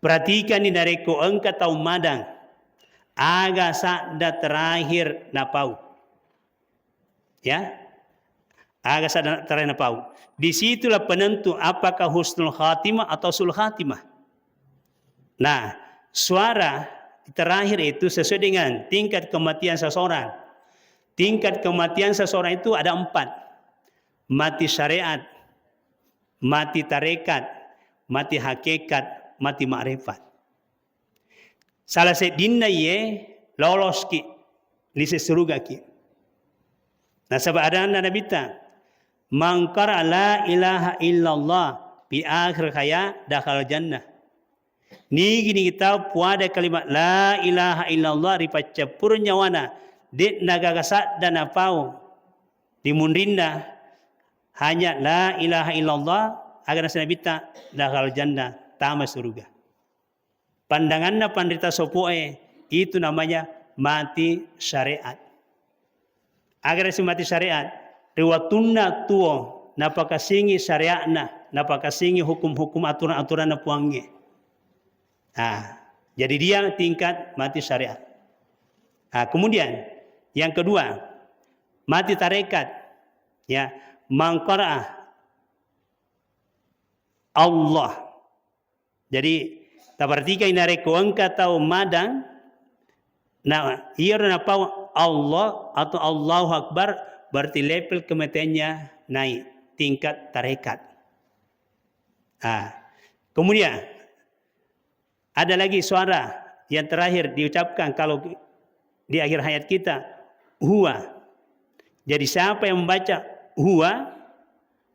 Perhatikan ini dari ko engka tau madang, aga sada terakhir napau, ya, aga sada terakhir napau. Disitulah penentu apakah husnul khatimah atau sul khatimah. Nah, suara terakhir itu sesuai dengan tingkat kematian seseorang. Tingkat kematian seseorang itu ada 4. Mati syariat, mati tarekat, mati hakikat, mati ma'rifat. Salah sedina ye lolos ki lise surga ki. Nah sebab ada Nabi ta man qara la ilaha illallah fi akhir hayat dakhal jannah. Ni gini kita puada kalimat la ilaha illallah ripaca purnyawana de nagagasat dan apau di mundrinda hanya la ilaha illallah agar nasabita dakhal jannah tama surga. Pandanganna pandita sopoe itu namanya mati syariat. Agar si mati syariat riwatunna tuo napakasingi syariatna napakasingi hukum-hukum aturan-aturan na puangnya. Nah, jadi dia tingkat mati syariat. Nah, kemudian yang kedua mati tarekat, ya mangqara Allah. Jadi tabartika inareko angka tau madang. Nah, ia apa Allah atau Allahu Akbar berarti level kematiannya naik tingkat tarekat. Nah, kemudian ada lagi suara yang terakhir diucapkan kalau di akhir hayat kita, huwa. Jadi siapa yang membaca huwa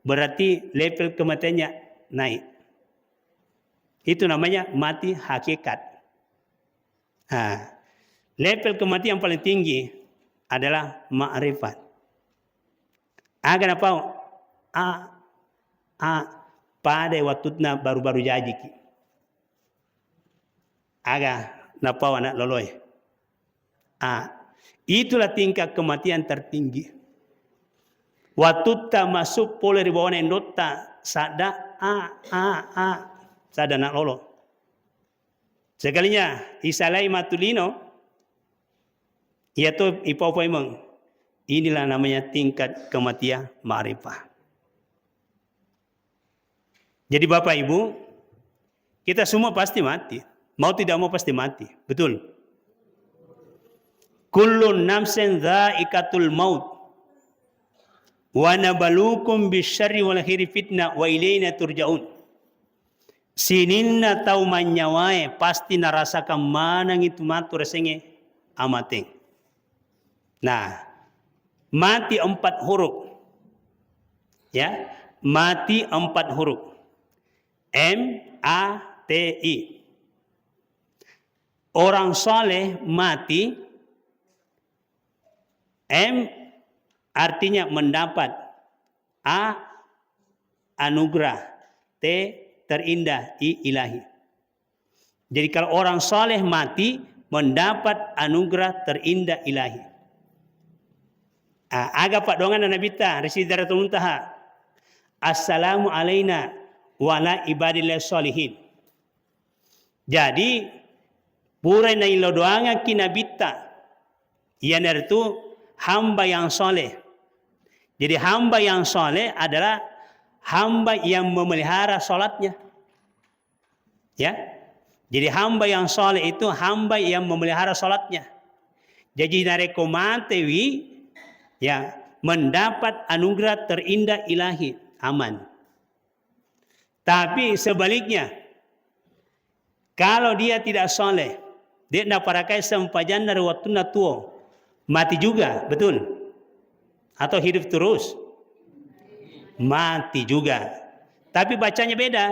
berarti level kematiannya naik. Itu namanya mati hakikat. Nah, level kematian yang paling tinggi adalah ma'rifat. Agar apa? Pada waktunya baru-baru jadi. Aga napau anak loloi. Itulah tingkat kematian tertinggi. Waktu ta masuk pola di bawah nendota sada sada nak lolo. Sekalinya isalai matulino yaitu ipau emang. Inilah namanya tingkat kematian ma'rifah. Jadi Bapak Ibu, kita semua pasti mati. Mau tidak mau pasti mati. Betul. Kullun nafsin dha'iqatul maut. Wa nabalukum bisyarri wal khairi fitnah wa ilaina turja'un. Sininna tau manyawae pasti narasakan manang itu matu rasenge amateng. Nah, mati 4 huruf. Ya, mati 4 huruf. M-A-T-I. Orang saleh mati, M artinya mendapat, A anugerah, T terindah, I ilahi. Jadi kalau orang saleh mati mendapat anugerah terindah ilahi. Aga pak dongan Nabi ta Risidaratul Muntaha. Assalamu alaina wa ala ibadillah sholihin. Jadi purai na ilo doanga kinabita. Iyan itu hamba yang soleh. Jadi hamba yang soleh adalah hamba yang memelihara sholatnya. Ya. Jadi hamba yang soleh itu hamba yang memelihara sholatnya. Jadi nareko matewi ya mendapat anugerah terindah ilahi, aman. Tapi sebaliknya, kalau dia tidak soleh, dia tidak parakai sempajan dari waktu tua, mati juga, betul? Atau hidup terus? Mati juga. Tapi bacanya beda.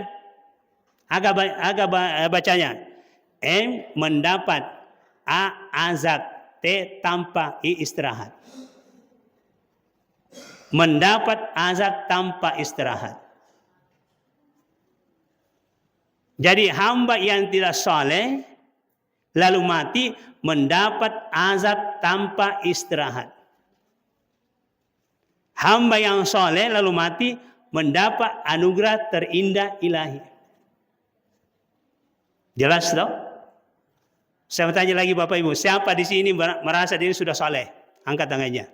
Agak bacanya. M mendapat, A azab, T tanpa istirahat. Mendapat azab tanpa istirahat. Jadi hamba yang tidak soleh lalu mati mendapat azab tanpa istirahat. Hamba yang soleh lalu mati mendapat anugerah terindah ilahi. Jelas toh? Saya bertanya lagi Bapak Ibu, siapa di sini merasa diri sudah soleh? Angkat tangannya.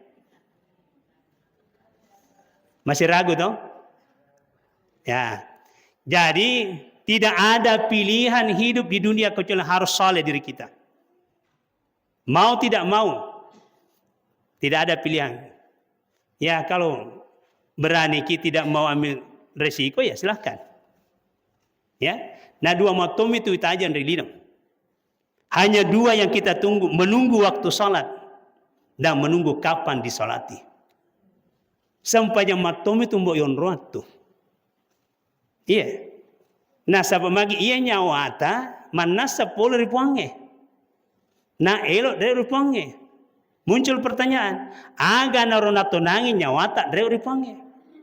Masih ragu toh? Ya. Jadi tidak ada pilihan hidup di dunia kecuali harus soleh diri kita. Mau tidak mau, tidak ada pilihan. Ya kalau berani kita tidak mau ambil resiko ya silahkan. Ya, nah dua motom itu aja relino. Hanya dua yang kita tunggu, menunggu waktu salat dan menunggu kapan disolati. Sampai jam motom itu mbok yon roatu. Iya. Nah sabab magi iya nyawata manasa polo ripuange. Nah elok dari ripuange. Muncul pertanyaan, aga naronato nangin nyawata dari ripuange.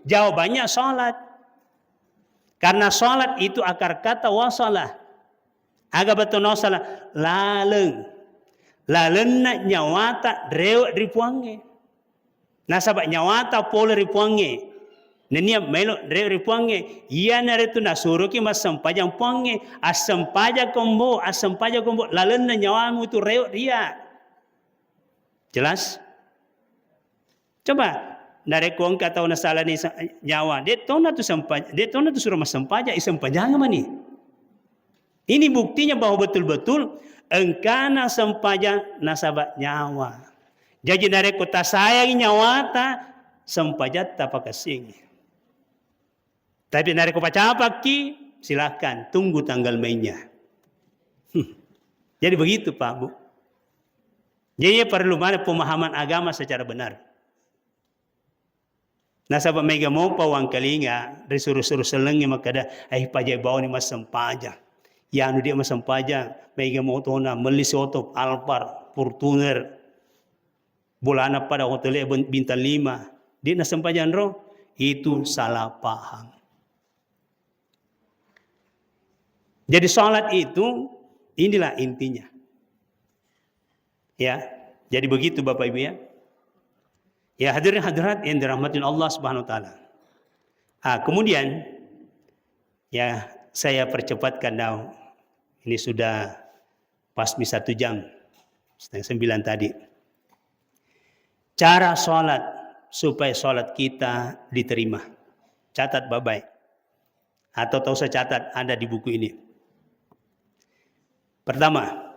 Jawabannya salat. Karena salat itu akar kata wasalah. Aga betul salat laleng. Laleng na nyawata dari ripuange. Nah sabab nyawata polo ripuange. Nenia melo dari puange, ia nare tu nasuru ki mas sempajang puange, asam paja kombo, lalu nyawamu itu reo dia. Jelas? Coba nare kuang kata ona salah ni nyawa, dia tona tu suruh mas sempaja, sempajang mani. Ini buktinya bahwa betul-betul engkana sempajang nasabak nyawa. Jadi nare kota sayang nyawa ta sempajat tapak kasing. Tapi nari ko pacapak ki, silakan tunggu tanggal mainnya. Jadi begitu Pak Bu. Jadi perlu mana pemahaman agama secara benar. Nah sahabat mega mau pawang kalinga, disuruh-suruh selengnya makada, pajak bawa ni mas sempaja. Ya anu dia mas sempaja, mega mau tona melisoto Alphard, Fortuner, bulana pada hotel bintang 5. Dia na sempajan roh, itu salah paham. Jadi salat itu inilah intinya. Ya, jadi begitu Bapak Ibu ya. Ya hadirin hadirat yang dirahmatin Allah Subhanahu wa taala. Kemudian ya saya percepatkan now. Ini sudah pas 1 jam. 8:30 tadi. Cara salat supaya salat kita diterima. Catat baik-baik. Atau tahu saya catat ada di buku ini. Pertama,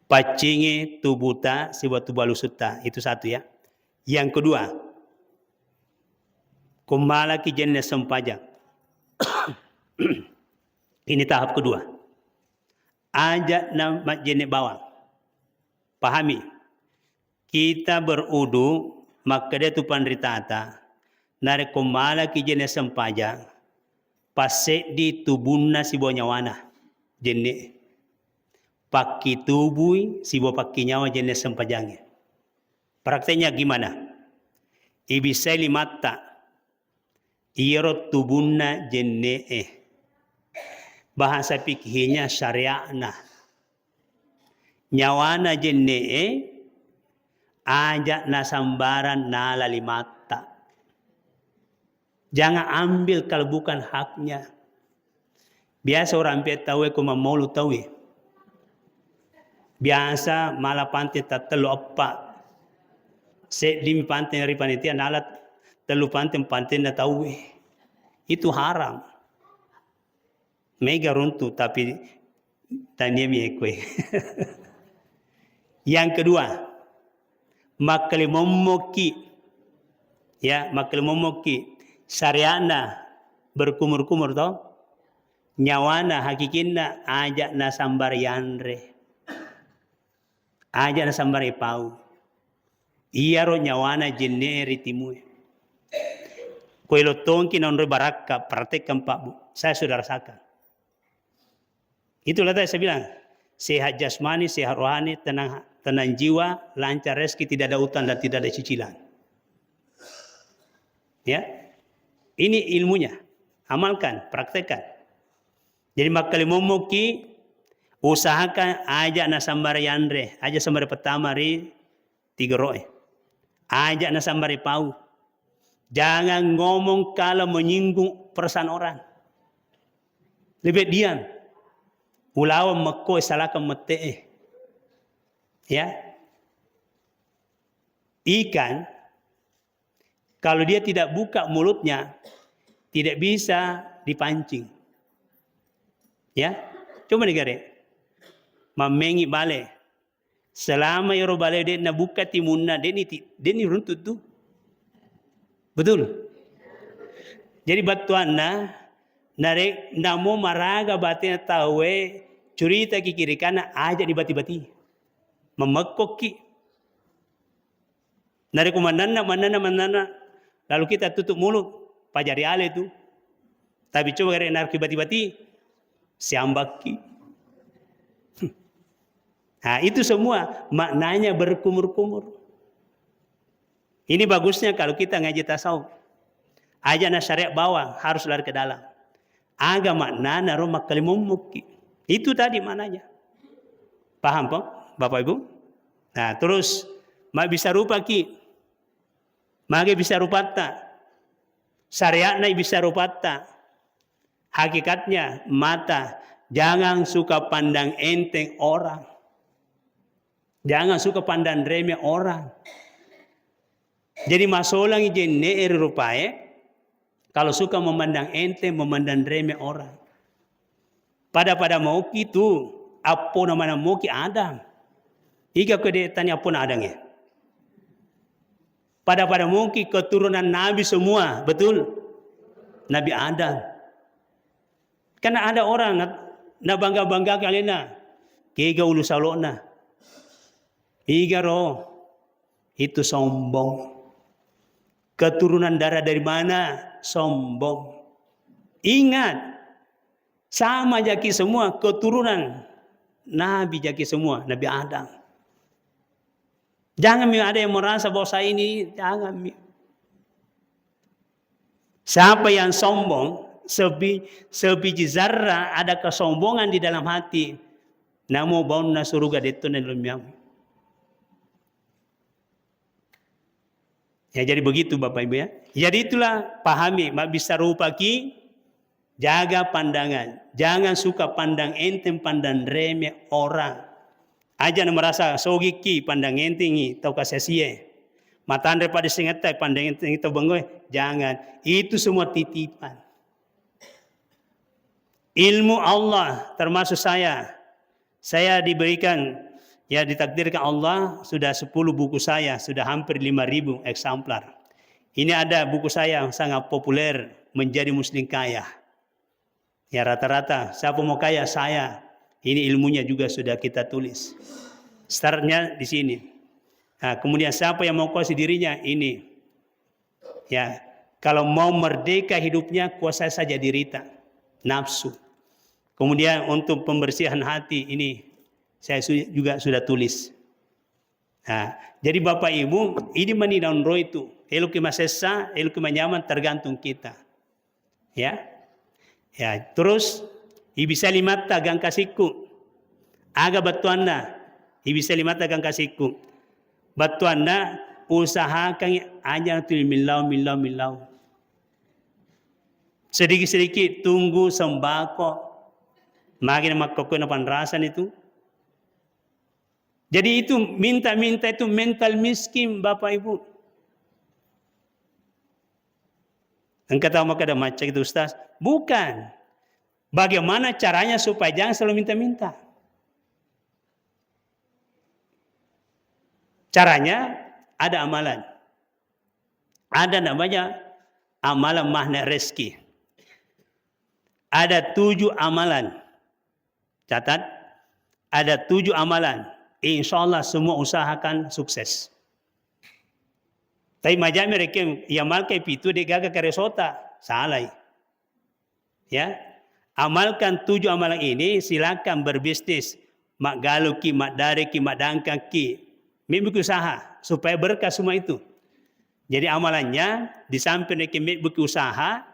pacingi tubuta siwatu balusuta, itu satu ya. Yang kedua, kumala ki jenis sempajang. Ini tahap kedua. Ajak nama jenis bawang. Pahami, kita berudu maka dia tu pandritata. Nare kumala ki jenis sempajang. Pasek di tubunna si bonyawana. Jenis paki tubuh si paki nyawa jenis sempajangnya. Prakteknya gimana? Ibisai limata iro tubunna jenis bahasa pikirnya syariatna nyawana jenis ajak nasambaran nala limata. Jangan ambil kalau bukan haknya. Biasa orang pia tahu ko mamolu tahu. Biasa malah pantai tak telu apa. Sedimi pantai dari panitia nalat telu pantai na tahu. Itu haram. Mega runtuh tapi tanya mi ekwe. Yang kedua, Makalimumoki. Ya, makalimumoki. Saryana berkumur-kumur toh. Nyawana hakikinna ajak na sambar yanre. Ajak na sambar ipau. Iya ro nyawana jenne ritimue. Kuelo tongki nonre baraka praktekkan Pak Bu. Saya sudah rasakan. Itulah tadi saya bilang. Sehat jasmani, sehat rohani, tenang jiwa, lancar rezeki, tidak ada utang dan tidak ada cicilan. Ya, ini ilmunya. Amalkan, praktekkan. Jadi makali momoki, usahakan ajak na sambar yanre, ajak sambar pertama ri 3 roe. Ajak na sambar pau. Jangan ngomong kalau menyinggung perasaan orang. Lebih diam. Ulawan mekko salahkan mete. Ya. Ikan kalau dia tidak buka mulutnya tidak bisa dipancing. Ya. Coba digare. Mamengi bale. Selama yoro bale dia na buka timunna dia ni runtut tu. Betul. Jadi batuan narek namo maraga batin tawe curita kiri kana aja di bati-bati. Memekoki. Narek manana. Lalu kita tutup mulut. Pajari ale itu. Tapi coba gara narki bati-bati. Siambaki. Nah itu semua maknanya berkumur-kumur. Ini bagusnya kalau kita ngaji tasawuf. Ajaran syariat bawah harus lari ke dalam. Agama makna rumah kalimumuki. Itu tadi maknanya. Paham Pak? Bapak Ibu? Nah terus mak bisa rupa ki. Mage bisa rupata. Syariatnya bisa rupata. Hakikatnya mata. Jangan suka pandang enteng orang. Jangan suka pandang remeh orang. Jadi masolang jenne rupae kalau suka memandang enteng, memandang remeh orang. Pada mau itu apa namanya mau ki Adam. Ika kede tanya apa adangnya. Pada mau ki keturunan Nabi semua, betul? Nabi Adam. Karena ada orang na bangga kalian kega ulu salona. Iga roh itu sombong. Keturunan darah dari mana? Sombong. Ingat, sama jaki semua keturunan Nabi jaki semua, Nabi Adam. Jangan ada yang merasa bahwa saya ini, jangan. Siapa yang sombong, sebiji zarra ada kesombongan di dalam hati, namo bauna surga detun dalam. Ya jadi begitu Bapak Ibu ya. Jadi itulah pahami, bisa rupa ki, jaga pandangan. Jangan suka pandang enteng, pandang remeh orang. Aja merasa sogi ki, pandang enteng tau kasesie. Matandre pada singetai, pandang enteng itu bengoy. Jangan. Itu semua titipan. Ilmu Allah termasuk saya. Saya diberikan, ya ditakdirkan Allah sudah 10 buku saya, sudah hampir 5.000 eksemplar. Ini ada buku saya yang sangat populer, Menjadi Muslim Kaya. Ya rata-rata, siapa mau kaya saya. Ini ilmunya juga sudah kita tulis. Startnya di sini. Nah, kemudian siapa yang mau kuasai dirinya, ini. Ya, kalau mau merdeka hidupnya, kuasai saja diri kita. Nafsu. Kemudian untuk pembersihan hati, ini saya juga sudah tulis. Nah, jadi Bapak Ibu, ini menidang roh itu. Elu kima sesa, elu kima nyaman tergantung kita. Ya, ya. Terus, ibisa limata gang kasiku. Aga batuanna, ibisa limata gang kasiku. Batuanna, usahakan aja tu milau. Sedikit-sedikit tunggu sembako. Makin makokona panrasan itu. Jadi itu minta-minta itu mental miskin Bapak Ibu. Engkau tahu maka ada macam itu Ustaz? Bukan. Bagaimana caranya supaya jangan selalu minta-minta? Caranya ada amalan. Ada namanya amalan magnet rezeki. Ada 7 amalan. Catat, ada 7 amalan. Insya Allah semua usahakan sukses. Tapi macam mereka yang malkai pitu dia gagal karesota, salah. Ya, amalkan 7 amalan ini, silakan berbisnis, mak galuki, mak dariki, mak dangkaki, membuat usaha supaya berkah semua itu. Jadi amalannya di samping mereka membuat usaha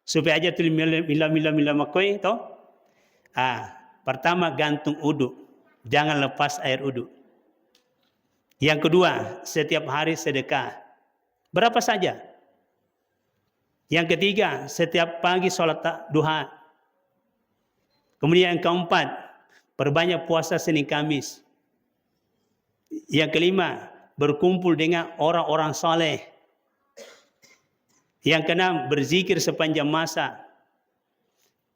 supaya aja tulis mila makoi toh. Pertama gantung uduk, jangan lepas air uduk. Yang kedua, setiap hari sedekah. Berapa saja. Yang ketiga, setiap pagi sholat duha. Kemudian yang keempat, perbanyak puasa Senin Kamis. Yang kelima, berkumpul dengan orang-orang saleh. Yang keenam, berzikir sepanjang masa.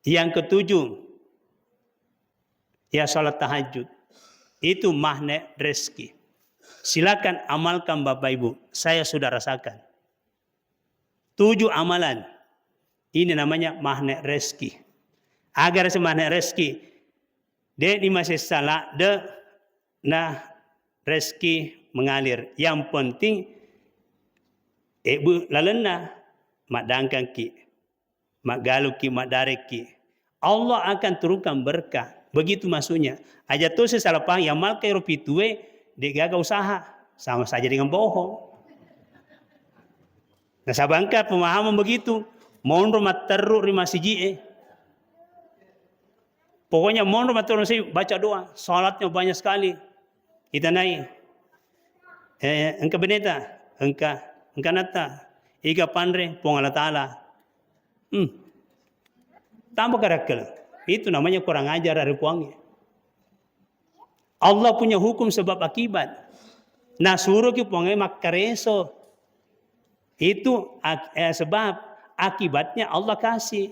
Yang ketujuh, ya sholat tahajud. Itu magnet rezeki. Silakan amalkan Bapak Ibu. Saya sudah rasakan. 7 amalan. Ini namanya magnet rezeki. Agar semagnet rezeki. Dia ini masih salah. Rezeki mengalir. Yang penting. Ibu lalena. Mak dangkan ki. Mak galuki, mak dareki. Allah akan turunkan berkah. Begitu maksudnya. Aja tu salah paham. Yang malkai rupi tuwe. Dia gagal usaha. Sama saja dengan bohong. Nah sabangka pemahaman begitu. Monro materru rima siji. Pokoknya monro materru siji baca doa. Salatnya banyak sekali. Kita naik. Engka beneta. Engka nata. Ika pandre. Pongala ta'ala. Tambah karakter. Itu namanya kurang ajar dari puangnya. Allah punya hukum sebab akibat. Nah suruh ki puangnya makareso. Itu sebab akibatnya Allah kasih.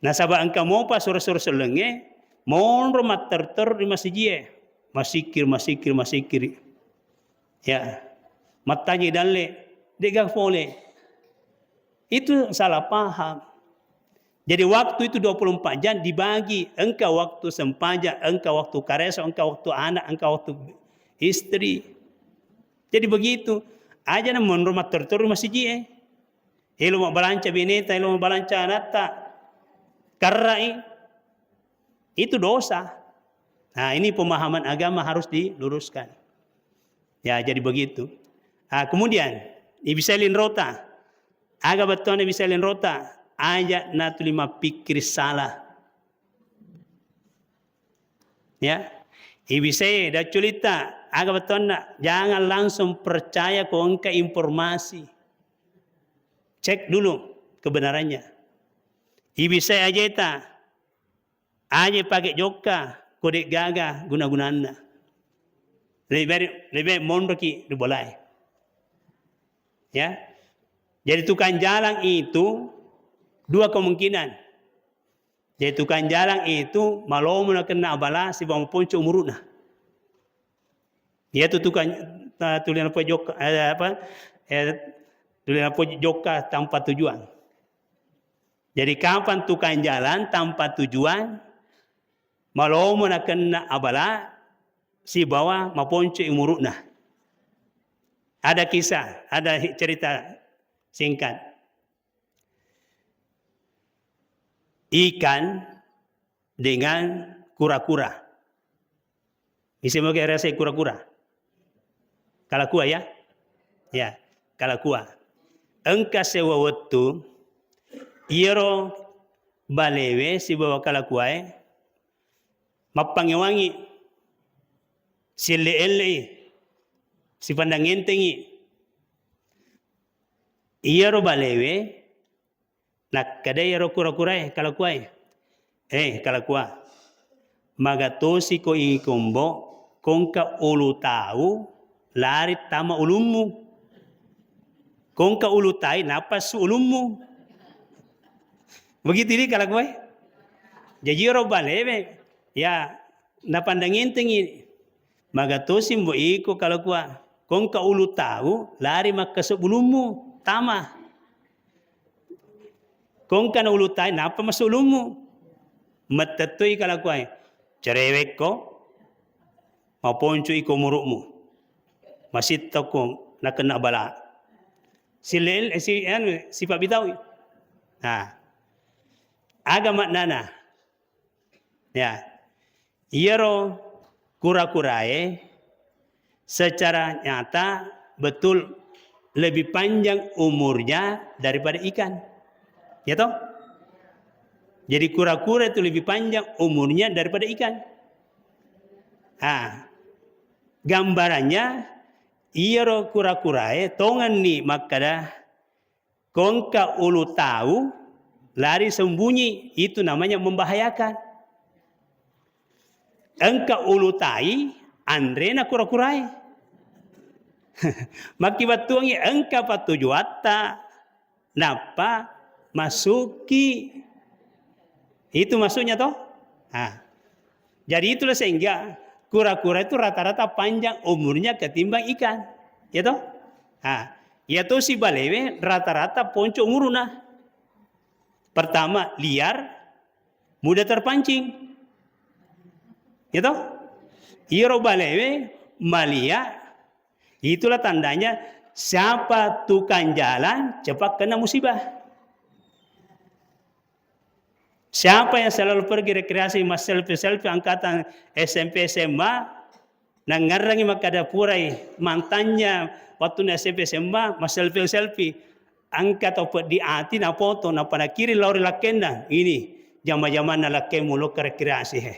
Nah sabab engkau mau pas suruh selenge. Mau rumah terter di masjid. Masikir. Ya. Matanya dalle. Dia boleh. Itu salah paham. Jadi waktu itu 24 jam dibagi. Engkau waktu sempaja, engkau waktu kareso, engkau waktu anak, engkau waktu istri. Jadi begitu. Aja na rumah tertur masjid. Ilo mau balanca bineta, ilo mau balanca nata. Karai. Itu dosa. Nah ini pemahaman agama harus diluruskan. Ya jadi begitu. Kemudian, ibisalin rota. Aga betul ibisalin rota. Aja na tulima pikir salah. Ya. Ibisay dah culita. Aga betul nak. Jangan langsung percaya ke engkau informasi. Cek dulu kebenarannya. Ibisay aja ita. Aja pakai joka. Kodek gagah guna-gunana. Lebih mondok dibolai. Ya. Jadi tukang jalan itu 2 kemungkinan. Jadi tukang jalan itu malu nak kena bala si bang ponco umuruna. Dia tu tukang tulisan apa joka tulisan apa joka tanpa tujuan. Jadi kapan tukang jalan tanpa tujuan malu nak kena abala si bawa maponco umuruna. Ada kisah, ada cerita singkat. Ikan dengan kura-kura. Bisa mau rasa kura-kura? Kalakua ya? Ya, kalakua. Engka sewa waktu, iro balewe si bawa kalakua mapangiwangi, si le si pandangin tengi. Iro balewe, nak kadai ro kura-kura kalakua kalakua magatosi ko ikombo kongka ulu tahu lari tama ulummu kongka ulu tai napas ulummu begitu ini kalakua jadi ro balebe ya napandangin tengi magatosi mbo iko kalakua Kong ka ulu tahu lari mak sebelummu tamah. Kong ka na ulu tahu napa masuk ulumu. Matatui kalau kuai cerewek ko maponco iko murukmu. Masih toko nak kena bala. Si Pak Bitawi. Nah, agama nana. Ya, iero kura-kurae secara nyata betul lebih panjang umurnya daripada ikan. Ya toh? Jadi kura-kura itu lebih panjang umurnya daripada ikan. Nah, gambarannya iero kura-kurae tongan ni makada kongka ulu tahu lari sembunyi, itu namanya membahayakan. Engka ulu tai andrena kura-kurai. Maki batuangi engka patujuata napa masuki. Itu maksudnya toh. Nah, jadi itulah sehingga kura-kura itu rata-rata panjang umurnya ketimbang ikan. Ya toh? Nah, ya toh si balewe rata-rata ponco umuruna. Pertama liar, mudah terpancing. Ya toh? Iro balewe malia, itulah tandanya siapa tukang jalan cepat kena musibah. Siapa yang selalu pergi rekreasi mas selfie angkatan SMP SMA nangarangi makada purai mantannya waktu SMP SMA mas selfie angkat atau di ati na foto na pada kiri lauri lakenda ini zaman-zaman na lakemu lo rekreasi he.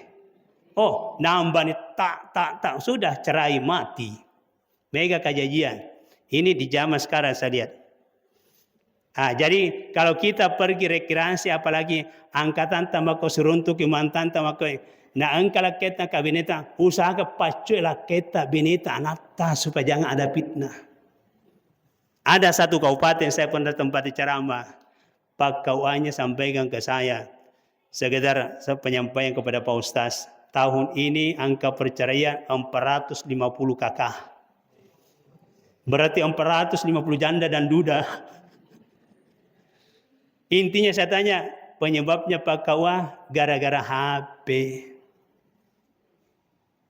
Oh, nambah nih tak sudah cerai mati. Mega kejadian. Ini di zaman sekarang saya lihat. Jadi kalau kita pergi rekreasi apalagi angkatan tambah seruntuk mantan tambah na angkala kita kabineta usaha pacu lah kita bineta anata supaya jangan ada fitnah. Ada satu kabupaten saya pernah tempat ceramah. Pak kauannya sampaikan ke saya sekedar penyampaian kepada Pak Ustaz. Tahun ini angka perceraian 450 kakak. Berarti 450 janda dan duda. Intinya saya tanya, penyebabnya Pak Kawa gara-gara HP.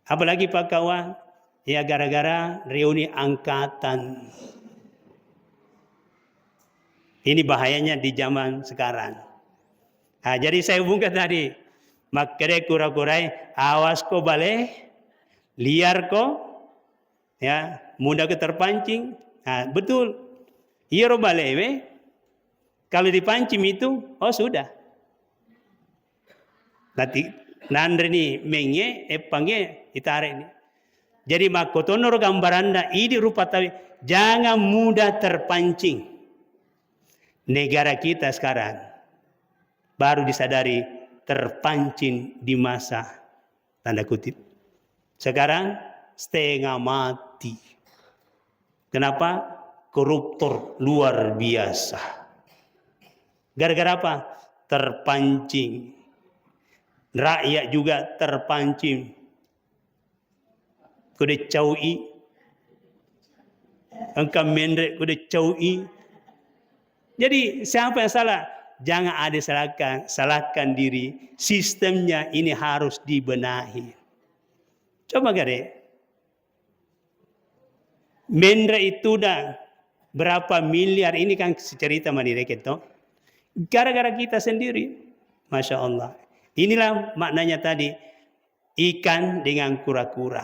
Apalagi Pak Kawa, ya gara-gara reuni angkatan. Ini bahayanya di zaman sekarang. Jadi saya hubungkan tadi. Makere kura-kurai awas ko bale liar ko ya mudah keterpancing. Betul iro balewe kalau dipancing itu sudah nanti nandre ni menge epange itare ini. Jadi makotonor gambaranda ini rupa tawi jangan mudah terpancing. Negara kita sekarang baru disadari terpancing di masa tanda kutip. Sekarang setengah mati. Kenapa? Koruptor luar biasa. Gara-gara apa? Terpancing. Rakyat juga terpancing. Kuda caui. Engkau mendek kuda caui. Jadi siapa yang salah? Jangan ada salahkan diri. Sistemnya ini harus dibenahi. Coba gade. Mendra itu dah berapa miliar ini kan cerita manireket toh. Gara-gara kita sendiri. Masya Allah. Inilah maknanya tadi. Ikan dengan kura-kura.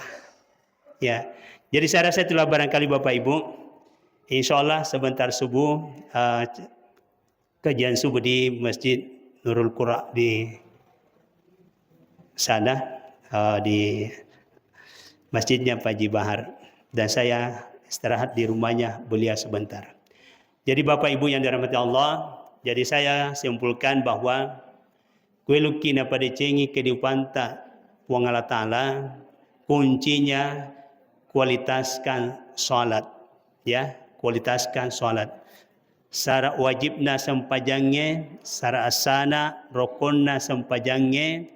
Ya. Jadi saya rasa itulah barangkali Bapak Ibu. Insya Allah sebentar subuh. Kajian subuh di Masjid Nurul Qura di sana di masjidnya Pak Haji Bahar dan saya istirahat di rumahnya beliau sebentar. Jadi Bapak Ibu yang dirahmati Allah, jadi saya simpulkan bahwa kuelukina pada cengi kehidupan tak puang Allah Ta'ala kuncinya kualitaskan salat ya, kualitaskan salat. Sara wajibna sempajangnya, sara asana rokonna sempajangnya.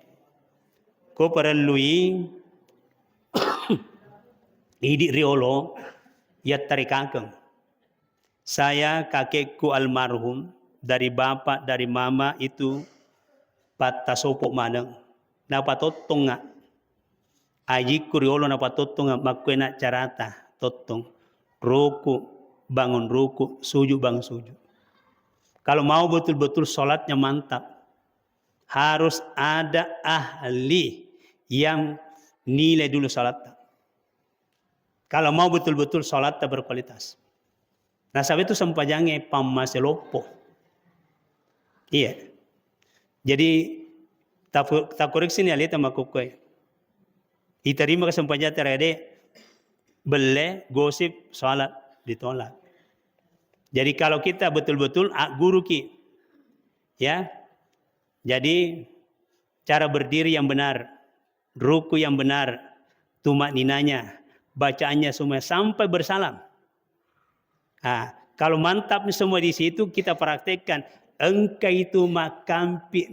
Ko perlui idi riolo ya tarik kakeng. Saya kakekku almarhum, dari bapak, dari mama itu pata sopok maneng. Napa totong nga. Aji kuriolo napa totong nga makwena carata totong. Ruku, bangun ruku, sujud bangun sujud. Kalau mau betul-betul sholatnya mantap, harus ada ahli yang nilai dulu sholatnya. Kalau mau betul-betul sholatnya berkualitas. Nah, sahabat itu sempajange pamaselopo. Iya. Jadi tak koreksi ni alita makukoi. Iterima kesempatan terade bele gosip sholat ditolak. Jadi kalau kita betul-betul guru ki, ya. Jadi cara berdiri yang benar, ruku yang benar, tumak ninanya, bacaannya semua sampai bersalam. Nah, kalau mantap semua di situ kita praktekkan. Engkau itu makampi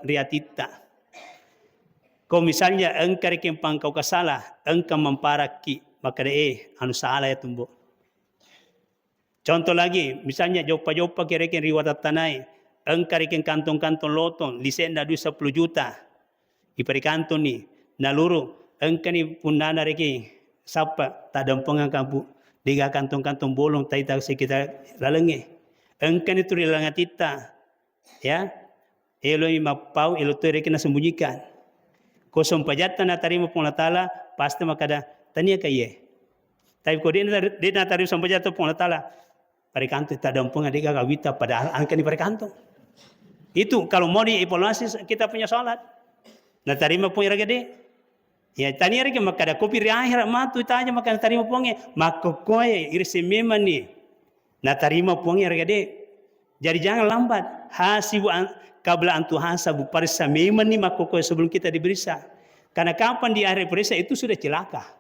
riatita. Kalau misalnya engkau rekin pangkau kesalah, engkau memparaki, maka anu salah ya tumbuh. Contoh lagi, misalnya jopa-jopa kira-kira riwayat tanai, engkau rekin kantong-kantong lotong, lisenda 10 juta, ipari kantong ni, naluru, engkau ni punana rekin, sapa, tak dampungan kampu. Diga kantong-kantong bolong taita sekitar lalenge. Engkan itu rilangan tita. Ya. Elo mapau elo tu reki na sembunyikan. Kosong pajatan na tarima pong latala pasti makada tania kaye. Tapi ko dia na tarima sampajatan pong latala parikanto ta dampungan diga kawita padahal angkan di parikanto. Itu kalau mau dievaluasi kita punya salat. Na tarima pong iragade. Ya tani reke makada kopi akhir matu tanya makan tarima ponge makokoe irse memang ni na tarima ponge regade. Jadi jangan lambat hasibu kabla antu hasabu parisa memang ni makokoe sebelum kita diperiksa. Karena kapan di akhir periksa itu sudah celaka.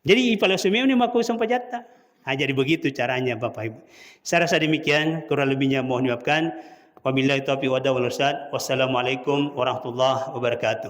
Jadi evaluasi memang ni makokoe sampai jatah. Nah, jadi begitu caranya Bapak Ibu. Saya rasa demikian, kurang lebihnya mohon dimaafkan. Wabillahi taufiq wal hidayah. Wassalamualaikum warahmatullahi wabarakatuh.